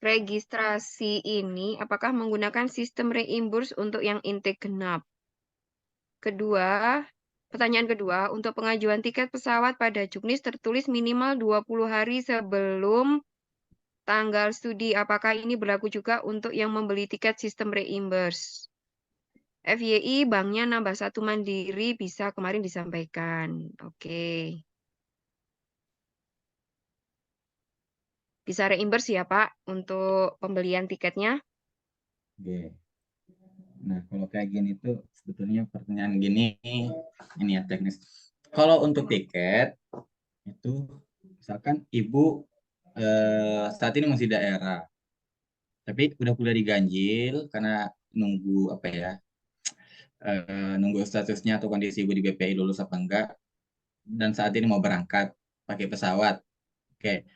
Registrasi ini apakah menggunakan sistem reimburse untuk yang intake genap? Pertanyaan kedua, untuk pengajuan tiket pesawat pada Juknis tertulis minimal 20 hari sebelum tanggal studi. Apakah ini berlaku juga untuk yang membeli tiket sistem reimburse? FYI, banknya nambah 1 mandiri, bisa kemarin disampaikan. Oke. Bisa reimburse ya Pak untuk pembelian tiketnya? Oke. Nah, kalau kayak gini tuh sebetulnya pertanyaan gini ini ya teknis. Kalau untuk tiket itu misalkan Ibu saat ini masih daerah, tapi udah kuliah di Ganjil karena nunggu apa ya, nunggu statusnya atau kondisi Ibu di BPI lulus apa enggak, dan saat ini mau berangkat pakai pesawat. Oke,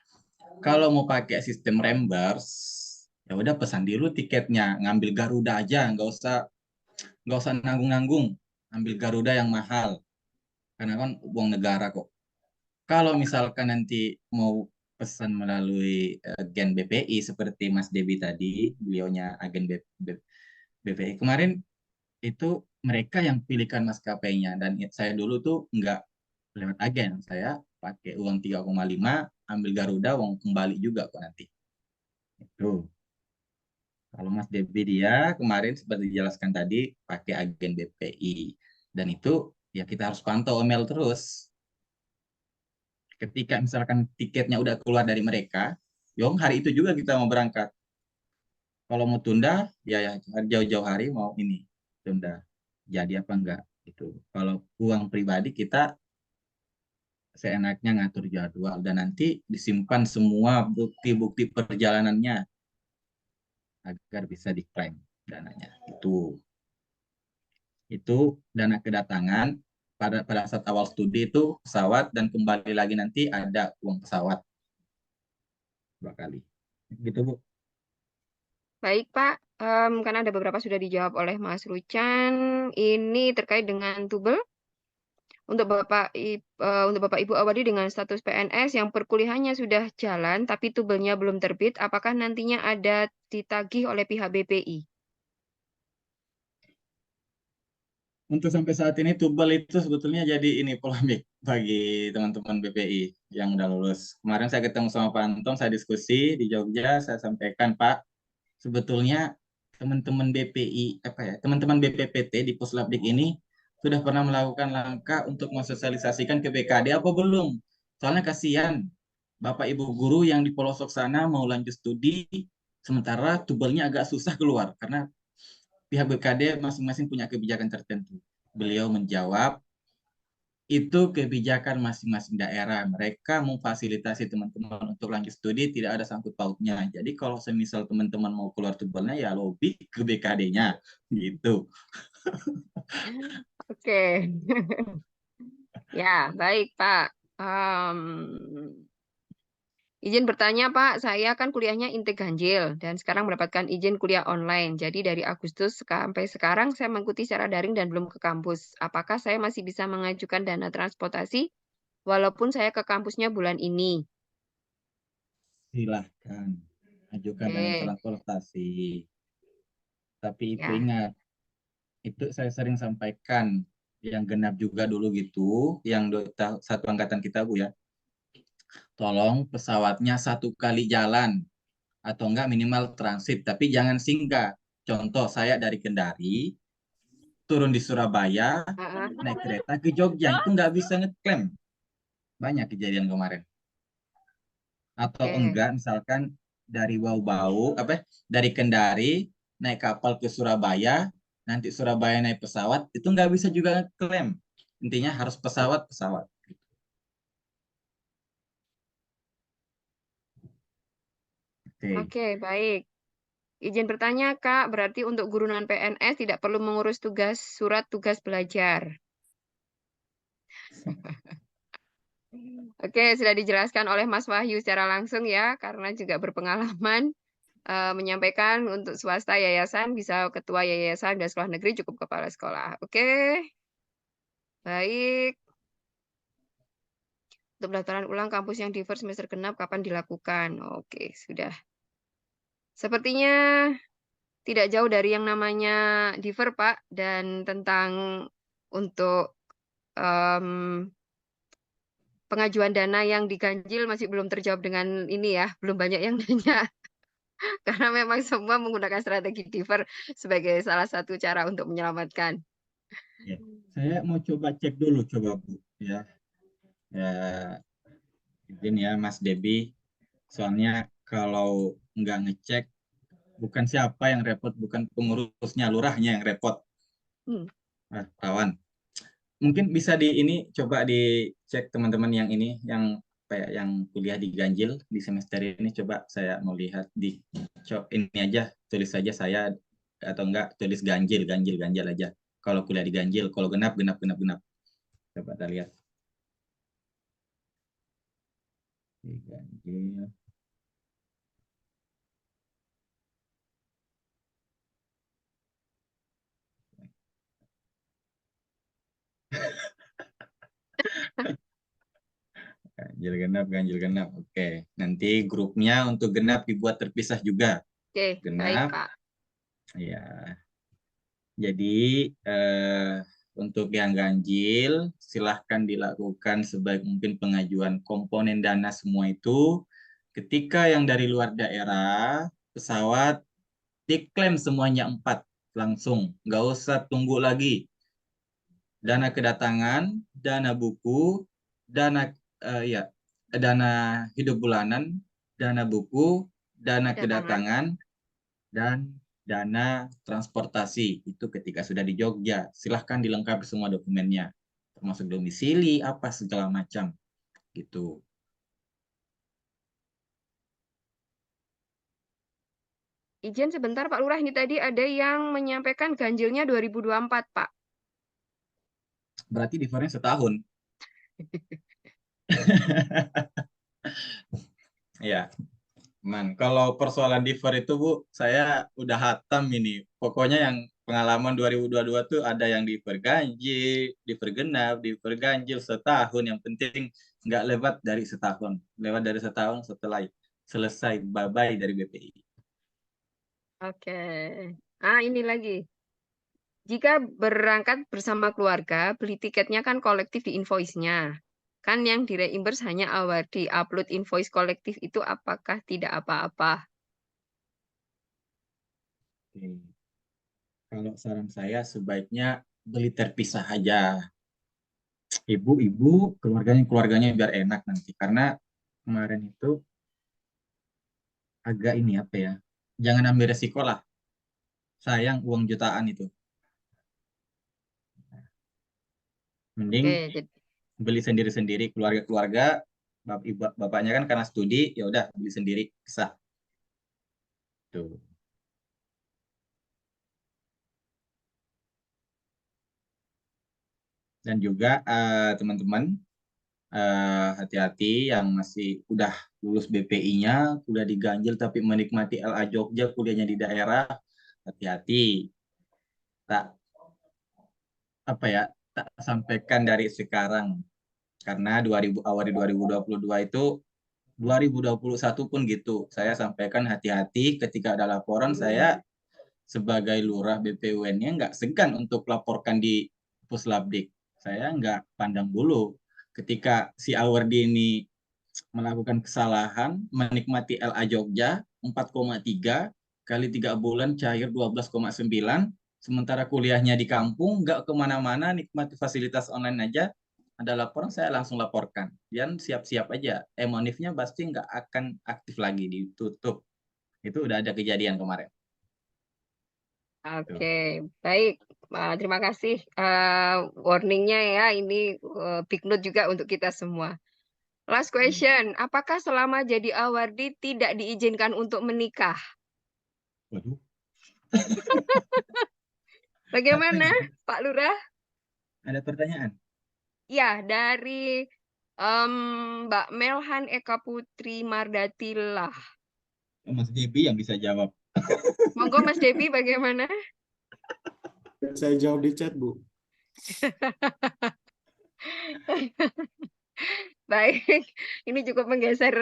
kalau mau pakai sistem reimburse, ya udah pesan dulu tiketnya, ngambil Garuda aja, nggak usah nanggung-nanggung, ambil Garuda yang mahal, karena kan uang negara kok. Kalau misalkan nanti mau pesan melalui agen BPI seperti Mas Debi tadi, beliaunya agen BPI kemarin itu mereka yang pilihkan maskapainya, dan saya dulu tuh nggak lewat agen, saya pakai uang 3,5 ambil Garuda, uang kembali juga kok nanti. Itu. Kalau Mas Debi dia kemarin seperti dijelaskan tadi pakai agen BPI, dan itu ya kita harus pantau email terus. Ketika misalkan tiketnya udah keluar dari mereka, yong hari itu juga kita mau berangkat. Kalau mau tunda, ya jauh-jauh hari mau ini tunda. Jadi apa enggak itu. Kalau uang pribadi kita seenaknya ngatur jadwal dan nanti disimpan semua bukti-bukti perjalanannya agar bisa diklaim dananya. Itu dana kedatangan pada saat awal studi itu pesawat, dan kembali lagi nanti ada uang pesawat 2 kali. Gitu Bu. Baik Pak, karena ada beberapa sudah dijawab oleh Mas Rucan. Ini terkait dengan tubel. Untuk Bapak Ibu Awadi dengan status PNS yang perkuliahannya sudah jalan tapi tubelnya belum terbit, apakah nantinya ada ditagih oleh pihak BPI? Untuk sampai saat ini tubel itu sebetulnya jadi ini polemik bagi teman-teman BPI yang udah lulus. Kemarin saya ketemu sama Pak Anton, saya diskusi di Jogja, saya sampaikan Pak, sebetulnya teman-teman BPI teman-teman BPPT di Puslapdik ini sudah pernah melakukan langkah untuk mensosialisasikan ke BKD apa belum? Soalnya kasihan Bapak Ibu guru yang di pelosok sana mau lanjut studi, sementara tubelnya agak susah keluar karena pihak BKD masing-masing punya kebijakan tertentu. Beliau menjawab, itu kebijakan masing-masing daerah. Mereka memfasilitasi teman-teman untuk lanjut studi, tidak ada sangkut pautnya. Jadi kalau semisal teman-teman mau keluar tubelnya, ya lobby ke BKD-nya. Gitu. Oke. Ya, baik Pak. Izin bertanya Pak, saya kan kuliahnya intake ganjil dan sekarang mendapatkan izin kuliah online. Jadi dari Agustus sampai sekarang saya mengikuti secara daring dan belum ke kampus. Apakah saya masih bisa mengajukan dana transportasi walaupun saya ke kampusnya bulan ini. Silahkan ajukan dalam Oke, transportasi. Tapi itu ya. ingat, itu saya sering sampaikan yang genap juga dulu gitu, yang satu angkatan kita Bu ya. Tolong pesawatnya 1 kali jalan atau enggak minimal transit, tapi jangan singgah. Contoh saya dari Kendari turun di Surabaya Ah, ah. naik kereta ke Jogja itu nggak bisa ngeklaim. Banyak kejadian kemarin. Atau Oke. enggak misalkan dari Bau-Bau dari Kendari naik kapal ke Surabaya, nanti Surabaya naik pesawat itu nggak bisa juga ngeklaim. Intinya harus pesawat. Oke. Oke, baik. Izin bertanya, Kak, berarti untuk guru non PNS tidak perlu mengurus surat tugas belajar. Oke, sudah dijelaskan oleh Mas Wahyu secara langsung ya, karena juga berpengalaman menyampaikan untuk swasta yayasan bisa ketua yayasan dan sekolah negeri cukup kepala sekolah. Oke, baik. Untuk pendaftaran ulang kampus yang di first semester genap kapan dilakukan? Oke, sudah. Sepertinya tidak jauh dari yang namanya diver, Pak, dan tentang untuk em, pengajuan dana yang diganjil masih belum terjawab dengan ini ya, belum banyak yang nanya. Karena memang semua menggunakan strategi diver sebagai salah satu cara untuk menyelamatkan. Ya. Saya mau coba cek dulu Bu ya. Ya, izin ya Mas Debi. Soalnya kalau nggak ngecek, bukan siapa yang repot, bukan pengurusnya, lurahnya yang repot. Hmm. Kawan. Mungkin bisa coba dicek teman-teman yang ini, yang yang kuliah di ganjil di semester ini. Coba saya mau lihat ini aja, tulis saja saya atau enggak tulis ganjil aja. Kalau kuliah di ganjil, kalau genap. Coba kita lihat. Di ganjil. Ganjil genap. Oke, nanti grupnya untuk genap dibuat terpisah juga. Oke, baik, Genap, Pak. ya. Jadi untuk yang ganjil silahkan dilakukan sebaik mungkin pengajuan komponen dana semua itu. Ketika yang dari luar daerah pesawat diklaim semuanya 4 langsung, nggak usah tunggu lagi. Dana kedatangan, dana buku, dana dana hidup bulanan, dana buku, dana kedatangan, dan dana transportasi. Itu ketika sudah di Jogja. Silahkan dilengkapi semua dokumennya, termasuk domisili, apa segala macam. Gitu. Izin sebentar Pak Lurah, ini tadi ada yang menyampaikan ganjilnya 2024, Pak. Berarti difference setahun. Ya, kalau persoalan differ itu Bu, saya udah hatam ini. Pokoknya yang pengalaman 2022 tuh ada yang differ ganjil, differ genap, differ ganjil setahun. Yang penting nggak lewat dari setahun. Lewat dari setahun setelah selesai bye-bye dari BPI. Oke. Ini lagi. Jika berangkat bersama keluarga, beli tiketnya kan kolektif di invoice-nya. Kan yang di-reimburse hanya awardee. Upload invoice kolektif itu apakah tidak apa-apa? Kalau saran saya sebaiknya beli terpisah aja. Ibu keluarganya biar enak nanti. Karena kemarin itu agak ini apa ya? Jangan ambil resiko lah. Sayang uang jutaan itu. Mending Oke, jadi beli sendiri-sendiri, keluarga-keluarga, bapaknya kan karena studi, ya udah beli sendiri, sah. Tuh. Dan juga teman-teman hati-hati yang masih udah lulus BPI-nya, udah diganjil tapi menikmati LA Jogja, kuliahnya di daerah, hati-hati. Tak sampaikan dari sekarang. Karena awal 2022 itu 2021 pun gitu. Saya sampaikan hati-hati ketika ada laporan, saya sebagai lurah BPUN-nya nggak segan untuk laporkan di Puslabdik. Saya nggak pandang bulu. Ketika si Awardi ini melakukan kesalahan, menikmati LA Jogja 4,3 kali 3 bulan cair 12,9, sementara kuliahnya di kampung, nggak kemana-mana, nikmati fasilitas online aja, ada laporan saya langsung laporkan. Dan siap-siap aja, Monifnya pasti nggak akan aktif lagi, ditutup. Itu udah ada kejadian kemarin. Oke, baik. Terima kasih warningnya ya. Ini big note juga untuk kita semua. Last question, apakah selama jadi awardi tidak diizinkan untuk menikah? Waduh. Bagaimana, Pak Lurah? Ada pertanyaan? Ya, dari Mbak Melhan Eka Putri Mardatilah. Mas Debi yang bisa jawab. Monggo Mas Debi, bagaimana? Saya jawab di chat, Bu. Baik, ini cukup menggeser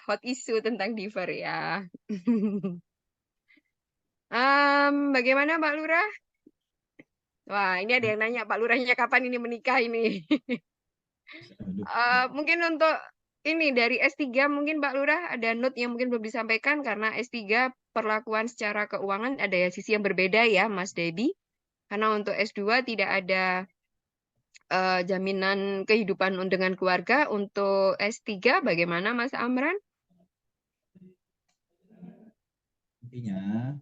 hot issue tentang diver ya. Bagaimana Pak Lurah? Wah, ini ada yang nanya Pak Lurahnya kapan ini menikah ini. Mungkin untuk ini dari S3 mungkin Pak Lurah ada note yang mungkin belum disampaikan karena S3 perlakuan secara keuangan ada ya sisi yang berbeda ya Mas Debi. Karena untuk S2 tidak ada jaminan kehidupan dengan keluarga. Untuk S3 bagaimana Mas Amran? Intinya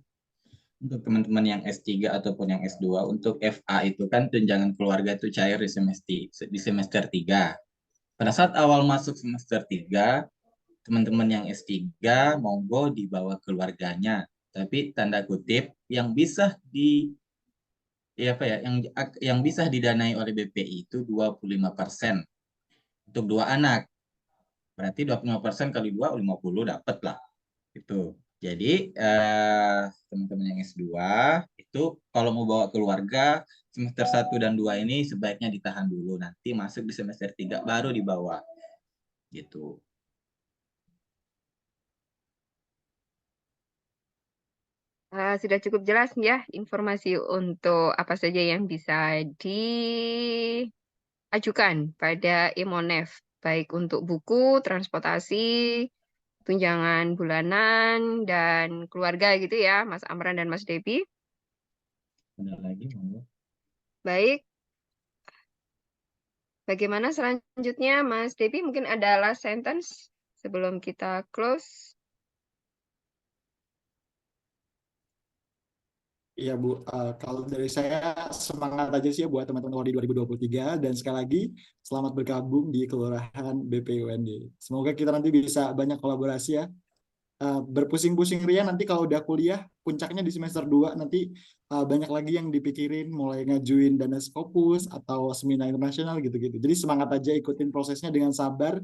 untuk teman-teman yang S3 ataupun yang S2, untuk FA itu kan tunjangan keluarga itu cair di semester 3. Pada saat awal masuk semester 3, teman-teman yang S3 monggo dibawa keluarganya. Tapi tanda kutip yang bisa yang bisa didanai oleh BPI itu 25% untuk 2 anak. Berarti 25% kali 2, 50 dapat lah. Itu. Jadi teman-teman yang S2 itu kalau mau bawa keluarga semester 1 dan 2 ini sebaiknya ditahan dulu, nanti masuk di semester 3 baru dibawa. Gitu. Sudah cukup jelas ya informasi untuk apa saja yang bisa diajukan pada Imonef, baik untuk buku, transportasi, tunjangan bulanan, dan keluarga gitu ya, Mas Amran dan Mas Debi. Ada lagi, monggo. Baik. Bagaimana selanjutnya, Mas Debi? Mungkin ada last sentence sebelum kita close. Iya Bu, kalau dari saya semangat aja sih ya buat teman-teman Awardi 2023 dan sekali lagi selamat bergabung di Kelurahan BPUND. Semoga kita nanti bisa banyak kolaborasi ya. Berpusing-pusing ria nanti kalau udah kuliah, puncaknya di semester 2 nanti banyak lagi yang dipikirin mulai ngajuin dana Scopus atau seminar internasional gitu-gitu. Jadi semangat aja ikutin prosesnya dengan sabar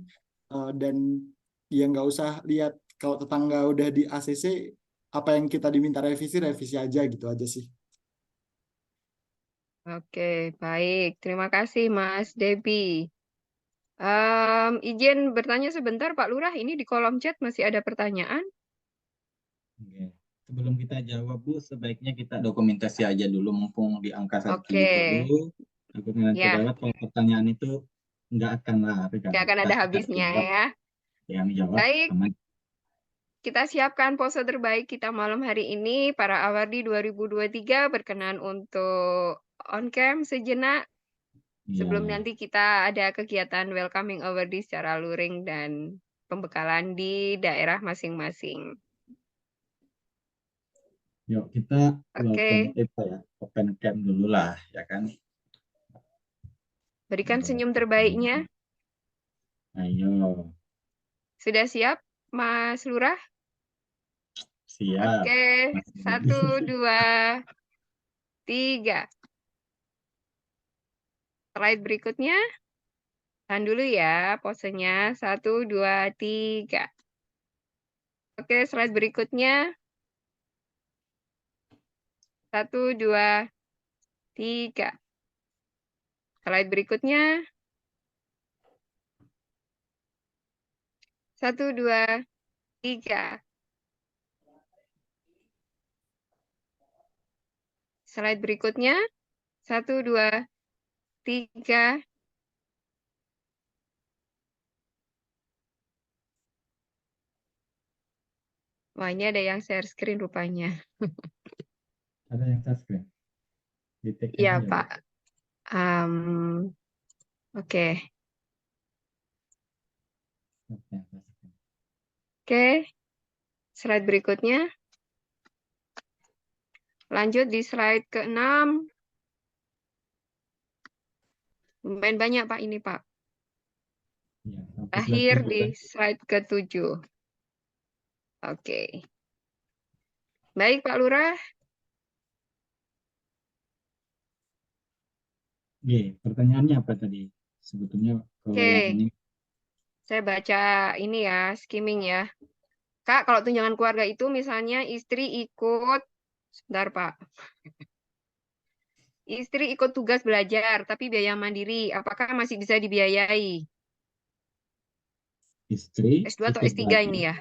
dan ya nggak usah lihat kalau tetangga udah di ACC apa yang kita diminta revisi aja gitu aja sih. Oke, baik. Terima kasih, Mas Debi. Izin bertanya sebentar, Pak Lurah. Ini di kolom chat masih ada pertanyaan. Oke. Sebelum kita jawab, Bu, sebaiknya kita dokumentasi aja dulu, mumpung di angka 1 Oke. menit dulu. Dokumentasi Ya, lewat, kalau pertanyaan itu nggak akan lari kan. nggak akan ada Kita habisnya jawab, ya. yang dijawab Baik, aman. kita siapkan pose terbaik kita malam hari ini. Para awardi 2023 berkenan untuk on cam sejenak. Sebelum Iya. nanti kita ada kegiatan welcoming awardee secara luring dan pembekalan di daerah masing-masing. Yuk kita Oke, open cam dulu lah, ya kan? berikan senyum terbaiknya. Ayo, Sudah siap, Mas Lurah? siap. Oke, Mas 1, 2, 3. Slide berikutnya. Tahan dulu ya posenya. 1, 2, 3. Oke, slide berikutnya. 1, 2, 3. Slide berikutnya. 1, 2, 3. Slide berikutnya. 1, 2, 3. Wah, ini ada yang share screen rupanya. Ada yang subscribe. Di-tag Iya, aja. Pak. Oke. Oke, subscribe. Oke. Slide berikutnya. Lanjut di slide ke-6. Lumayan banyak, Pak, ini, Pak. Iya, sampai slide Akhir 7 di kan? slide ke-7. Oke. Baik, Pak Lurah. Pertanyaannya apa tadi? Sebetulnya kalau yang Oke. ini Saya baca ini ya, skimming ya. Kak, kalau tunjangan keluarga itu misalnya istri ikut, sebentar Pak, istri ikut tugas belajar, tapi biaya mandiri, apakah masih bisa dibiayai? istri S2 atau ikut S3 belajar. ini ya?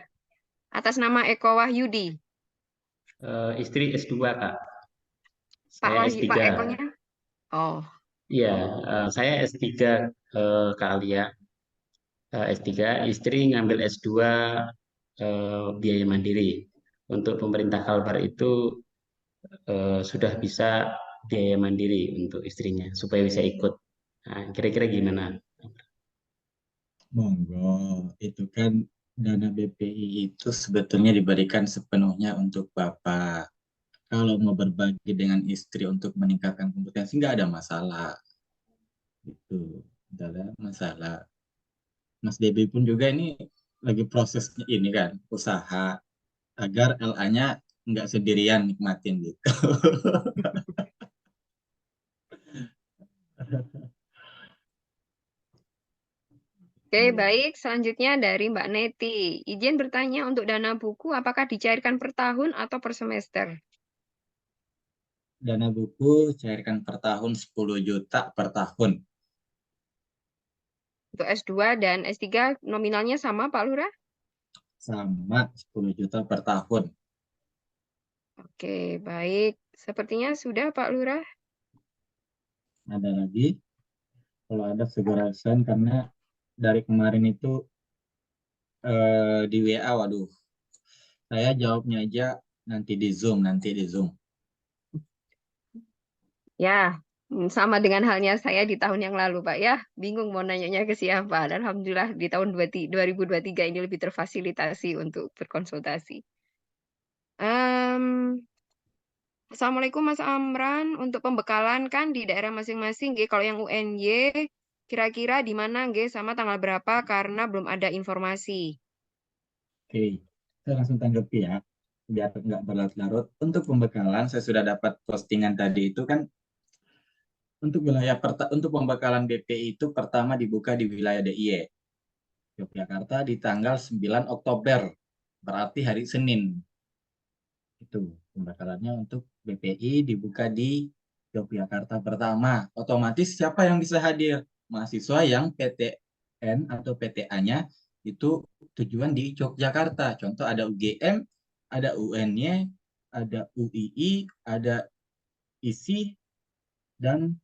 Atas nama Eko Wahyudi. Istri S2, Kak. Pak Saya Wahyu, S3. Pak Ekonya? Oh, Iya, saya S3, Kak Alia. S3, istri ngambil S2 biaya mandiri. Untuk pemerintah Kalbar itu sudah bisa biaya mandiri untuk istrinya supaya bisa ikut. Nah, kira-kira gimana? Monggo, itu kan dana BPI itu sebetulnya diberikan sepenuhnya untuk Bapak. Kalau mau berbagi dengan istri untuk meningkatkan kompetensi, nggak ada masalah. Itu nggak ada masalah. Mas Debi pun juga ini lagi prosesnya ini kan, usaha agar LA-nya nggak sendirian nikmatin gitu. oke, Iya. baik. Selanjutnya dari Mbak Neti. Izin bertanya untuk dana buku, apakah dicairkan per tahun atau per semester? Dana buku cairkan per tahun 10 juta per tahun. Untuk S2 dan S3 nominalnya sama, Pak Lurah? Sama 10 juta per tahun. Oke, baik. Sepertinya sudah, Pak Lurah. Ada lagi? Kalau ada segera send karena dari kemarin itu di WA, waduh, saya jawabnya aja nanti di Zoom. Ya, sama dengan halnya saya di tahun yang lalu, Pak ya. Bingung mau nanyanya ke siapa. Dan Alhamdulillah di tahun 2023 ini lebih terfasilitasi untuk berkonsultasi. Assalamualaikum Mas Amran. Untuk pembekalan kan di daerah masing-masing, nggih. Kalau yang UNY, kira-kira di mana nggih sama tanggal berapa karena belum ada informasi. Oke, saya langsung tanggapi ya, biar nggak berlarut-larut. Untuk pembekalan, saya sudah dapat postingan tadi itu kan, untuk pembekalan BPI itu pertama dibuka di wilayah DIY, Yogyakarta di tanggal 9 Oktober, berarti hari Senin. Itu pembekalannya untuk BPI dibuka di Yogyakarta pertama. Otomatis siapa yang bisa hadir? Mahasiswa yang PTN atau PTA-nya itu tujuan di Yogyakarta. Contoh ada UGM, ada UNY, ada UII, ada ISI, dan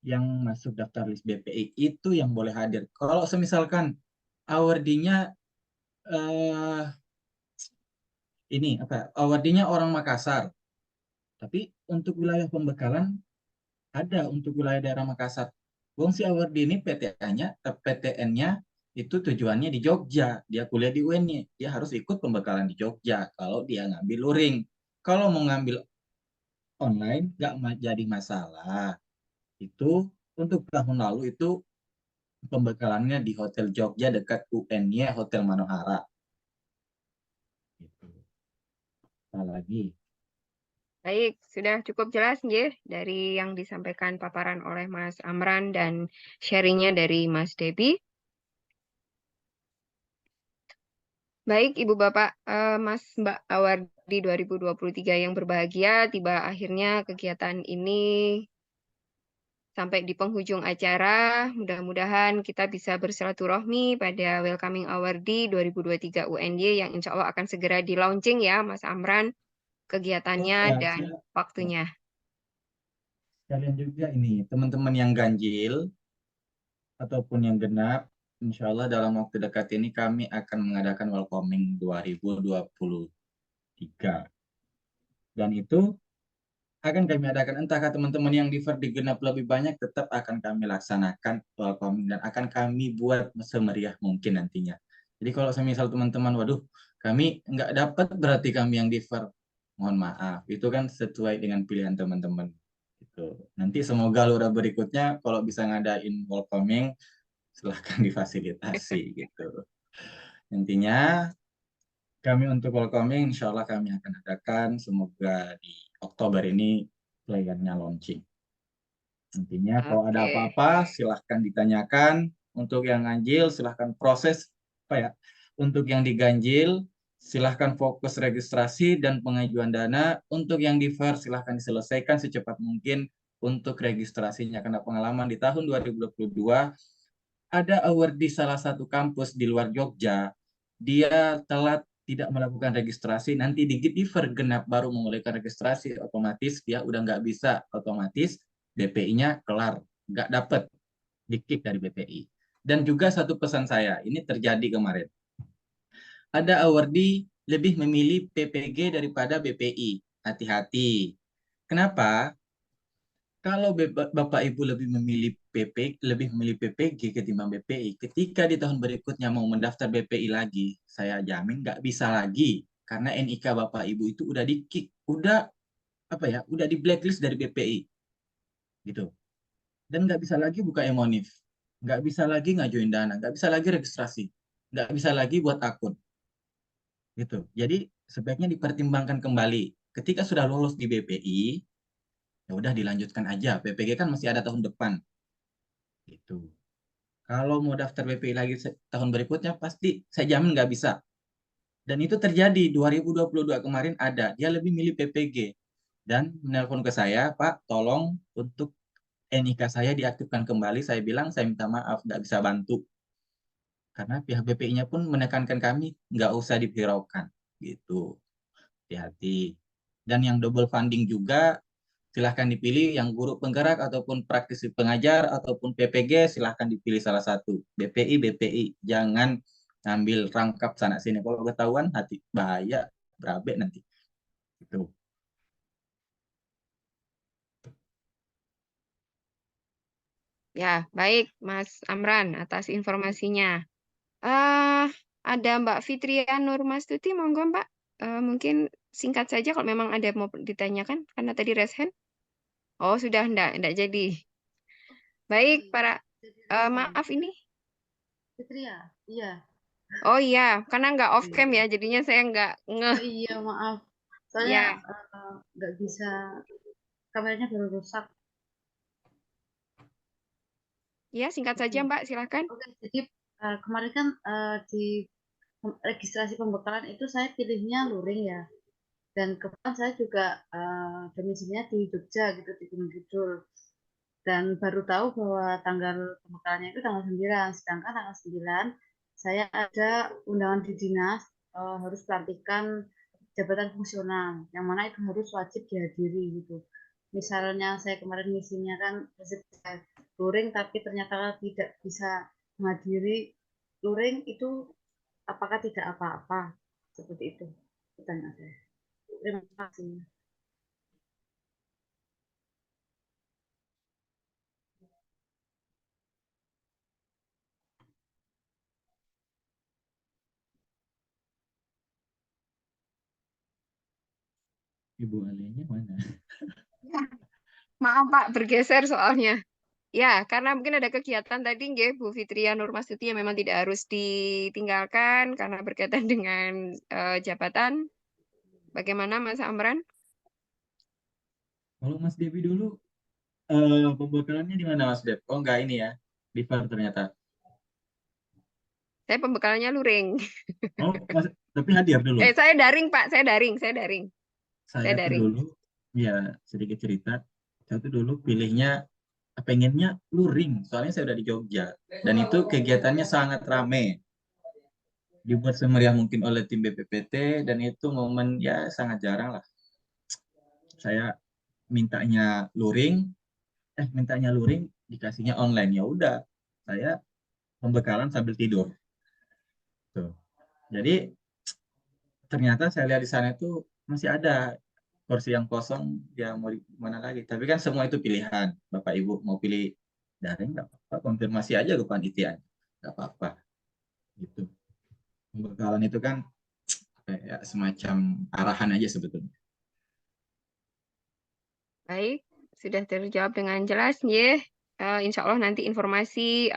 yang masuk daftar list BPI itu yang boleh hadir. Kalau semisalkan awardee-nya awardee-nya orang Makassar, tapi untuk wilayah pembekalan ada untuk wilayah daerah Makassar. Wong si awardee ini PTN-nya itu tujuannya di Jogja, dia kuliah di UNY, dia harus ikut pembekalan di Jogja kalau dia ngambil luring. Kalau mau ngambil online nggak jadi masalah. Itu untuk tahun lalu itu pembekalannya di Hotel Jogja dekat UNY, Hotel Manohara. Gitu. Apa lagi? Baik, sudah cukup jelas nggih dari yang disampaikan paparan oleh Mas Amran dan sharingnya dari Mas Debi. Baik, Ibu Bapak, Mas Mbak Awardi 2023 yang berbahagia, tiba akhirnya kegiatan ini Sampai di penghujung acara, mudah-mudahan kita bisa bersilaturahmi pada Welcoming Awardee 2023 UNY yang insya Allah akan segera di-launching ya, Mas Amran, Oh kegiatannya ya, dan saya waktunya. sekalian juga ini teman-teman yang ganjil ataupun yang genap, insya Allah dalam waktu dekat ini kami akan mengadakan welcoming 2023. Dan itu akan kami adakan, entahkah teman-teman yang di genap lebih banyak, tetap akan kami laksanakan welcoming dan akan kami buat semeriah mungkin nantinya. Jadi kalau semisal teman-teman, waduh, kami nggak dapat berarti kami yang di mohon maaf, itu kan sesuai dengan pilihan teman-teman. Gitu. Nanti semoga lurah berikutnya kalau bisa ngadain welcoming, silahkan difasilitasi gitu. Intinya kami untuk welcoming, insya Allah kami akan adakan, semoga di Oktober ini playernya launching. Intinya kalau ada Oke. apa-apa silahkan ditanyakan. Untuk yang ganjil silahkan proses apa ya? Untuk yang diganjil silahkan fokus registrasi dan pengajuan dana. Untuk yang di silahkan diselesaikan secepat mungkin untuk registrasinya. Karena pengalaman di tahun 2022 ada award di salah satu kampus di luar Jogja, dia telat tidak melakukan registrasi, nanti di genap baru memulaikan registrasi, otomatis dia udah nggak bisa, otomatis BPI-nya kelar, nggak dapat di-kick dari BPI. Dan juga satu pesan saya, ini terjadi kemarin. Ada awardee lebih memilih PPG daripada BPI. Hati-hati. Kenapa? Kalau Bapak Ibu lebih memilih PPG ketimbang BPI, ketika di tahun berikutnya mau mendaftar BPI lagi, saya jamin nggak bisa lagi karena NIK Bapak Ibu itu udah di-kick, udah di blacklist dari BPI, gitu. Dan nggak bisa lagi buka Emonif, nggak bisa lagi ngajuin dana, nggak bisa lagi registrasi, nggak bisa lagi buat akun, gitu. Jadi sebaiknya dipertimbangkan kembali. Ketika sudah lolos di BPI, ya udah dilanjutkan aja. PPG kan masih ada tahun depan. Gitu. Kalau mau daftar BPI lagi tahun berikutnya, pasti saya jamin nggak bisa. Dan itu terjadi 2022 kemarin ada. Dia lebih milih PPG. Dan menelpon ke saya, Pak, tolong untuk NIK saya diaktifkan kembali. Saya bilang, saya minta maaf, nggak bisa bantu. Karena pihak BPI-nya pun menekankan kami, nggak usah dihiraukan. Gitu. Hati-hati. Dan yang double funding juga, silahkan dipilih yang guru penggerak ataupun praktisi pengajar ataupun PPG, silahkan dipilih salah satu. BPI, jangan ngambil rangkap sana sini. Kalau ketahuan hati bahaya, berabe nanti. Gitu. Ya, baik Mas Amran atas informasinya. Ada Mbak Fitria Nurmastuti, monggo Mbak. Mungkin singkat saja kalau memang ada mau ditanyakan, karena tadi raise hand. Oh, sudah enggak jadi. Baik, maaf ini. Fitria, iya. Oh iya, karena nggak off cam ya, jadinya saya nggak ngeh. Iya, maaf. Ya, Soalnya nggak bisa, kameranya baru rusak. ya singkat saja Mbak, silakan. Oke, jadi kemarin kan di registrasi pembekalan itu saya pilihnya luring ya. Dan kebetulan saya juga domisilinya di Jogja gitu, di Gunung Kidul. Dan baru tahu bahwa tanggal pembekalannya itu tanggal 9, sedangkan tanggal 9 saya ada undangan di dinas harus pelantikan jabatan fungsional, yang mana itu harus wajib dihadiri gitu. Misalnya saya kemarin misinya kan luring, tapi ternyata tidak bisa menghadiri luring, itu apakah tidak apa-apa? Seperti itu pertanyaan saya. Terima kasih. Ibu Alenya mana? Maaf Pak, bergeser soalnya. Ya, karena mungkin ada kegiatan tadi nggih Bu Fitria Nurmastuti yang memang tidak harus ditinggalkan karena berkaitan dengan jabatan. Bagaimana Mas Amran? Kalau Mas Devi dulu, pembekalannya di mana Mas Dev? Oh enggak ini ya, di ternyata. Saya pembekalannya luring. Oh, tapi hadir dulu. Saya daring Pak, saya daring. Saya tuh dulu, ya sedikit cerita, saya tuh dulu pilihnya pengennya luring, soalnya saya udah di Jogja dan itu kegiatannya sangat rame, dibuat semeriah mungkin oleh tim BPPT dan itu momen ya sangat jarang lah. Saya mintanya luring dikasihnya online, ya udah saya pembekalan sambil tidur tuh. Jadi ternyata saya lihat di sana itu masih ada kursi yang kosong, ya mau mana lagi, tapi kan semua itu pilihan. Bapak Ibu mau pilih daring nggak apa-apa, konfirmasi aja ke panitia nggak apa-apa gitu. Pembekalan itu kan kayak semacam arahan aja sebetulnya. Baik, sudah terjawab dengan jelas, ya. Insya Allah nanti informasi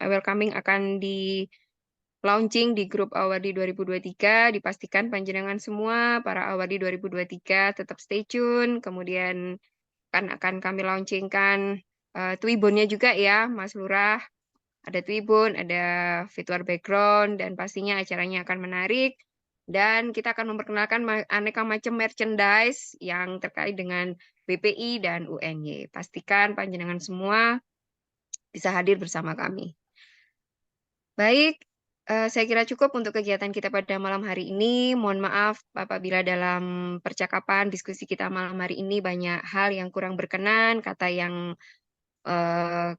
welcoming akan di launching di grup Awardi 2023. Dipastikan panjenengan semua para Awardi 2023 tetap stay tune. Kemudian akan kami launchingkan Twibbonnya juga ya, Mas Lurah. Ada Twibbon, ada virtual background, dan pastinya acaranya akan menarik. Dan kita akan memperkenalkan aneka macam merchandise yang terkait dengan BPI dan UNY. Pastikan panjenengan semua bisa hadir bersama kami. Baik, saya kira cukup untuk kegiatan kita pada malam hari ini. Mohon maaf apabila dalam percakapan diskusi kita malam hari ini banyak hal yang kurang berkenan, kata yang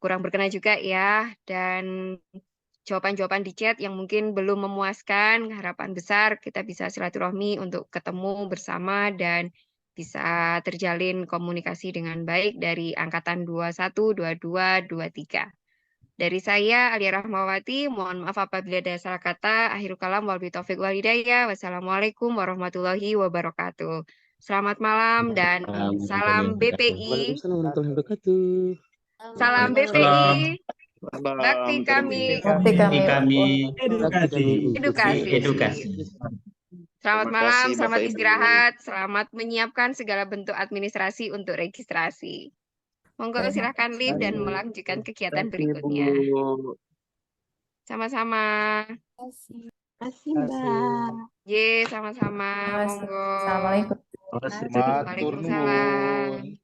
kurang berkenan juga ya, dan jawaban-jawaban di chat yang mungkin belum memuaskan. Harapan besar kita bisa silaturahmi untuk ketemu bersama dan bisa terjalin komunikasi dengan baik dari angkatan 21, 22, 23. Dari saya, Alia Rahmawati, mohon maaf apabila ada salah kata. Akhirul kalam, wabillahi taufiq wal hidayah. Wassalamualaikum warahmatullahi wabarakatuh. Selamat malam dan salam BPI. Waalaikumsalam warahmatullahi wabarakatuh. Salam BPI. Bakti kami. Edukasi. Selamat malam, selamat istirahat, selamat menyiapkan segala bentuk administrasi untuk registrasi. Monggo silahkan live dan melanjutkan kegiatan berikutnya. Sama-sama. Terima kasih, Mbak. Ye, sama-sama. Monggo. Assalamualaikum. Matur nuwun.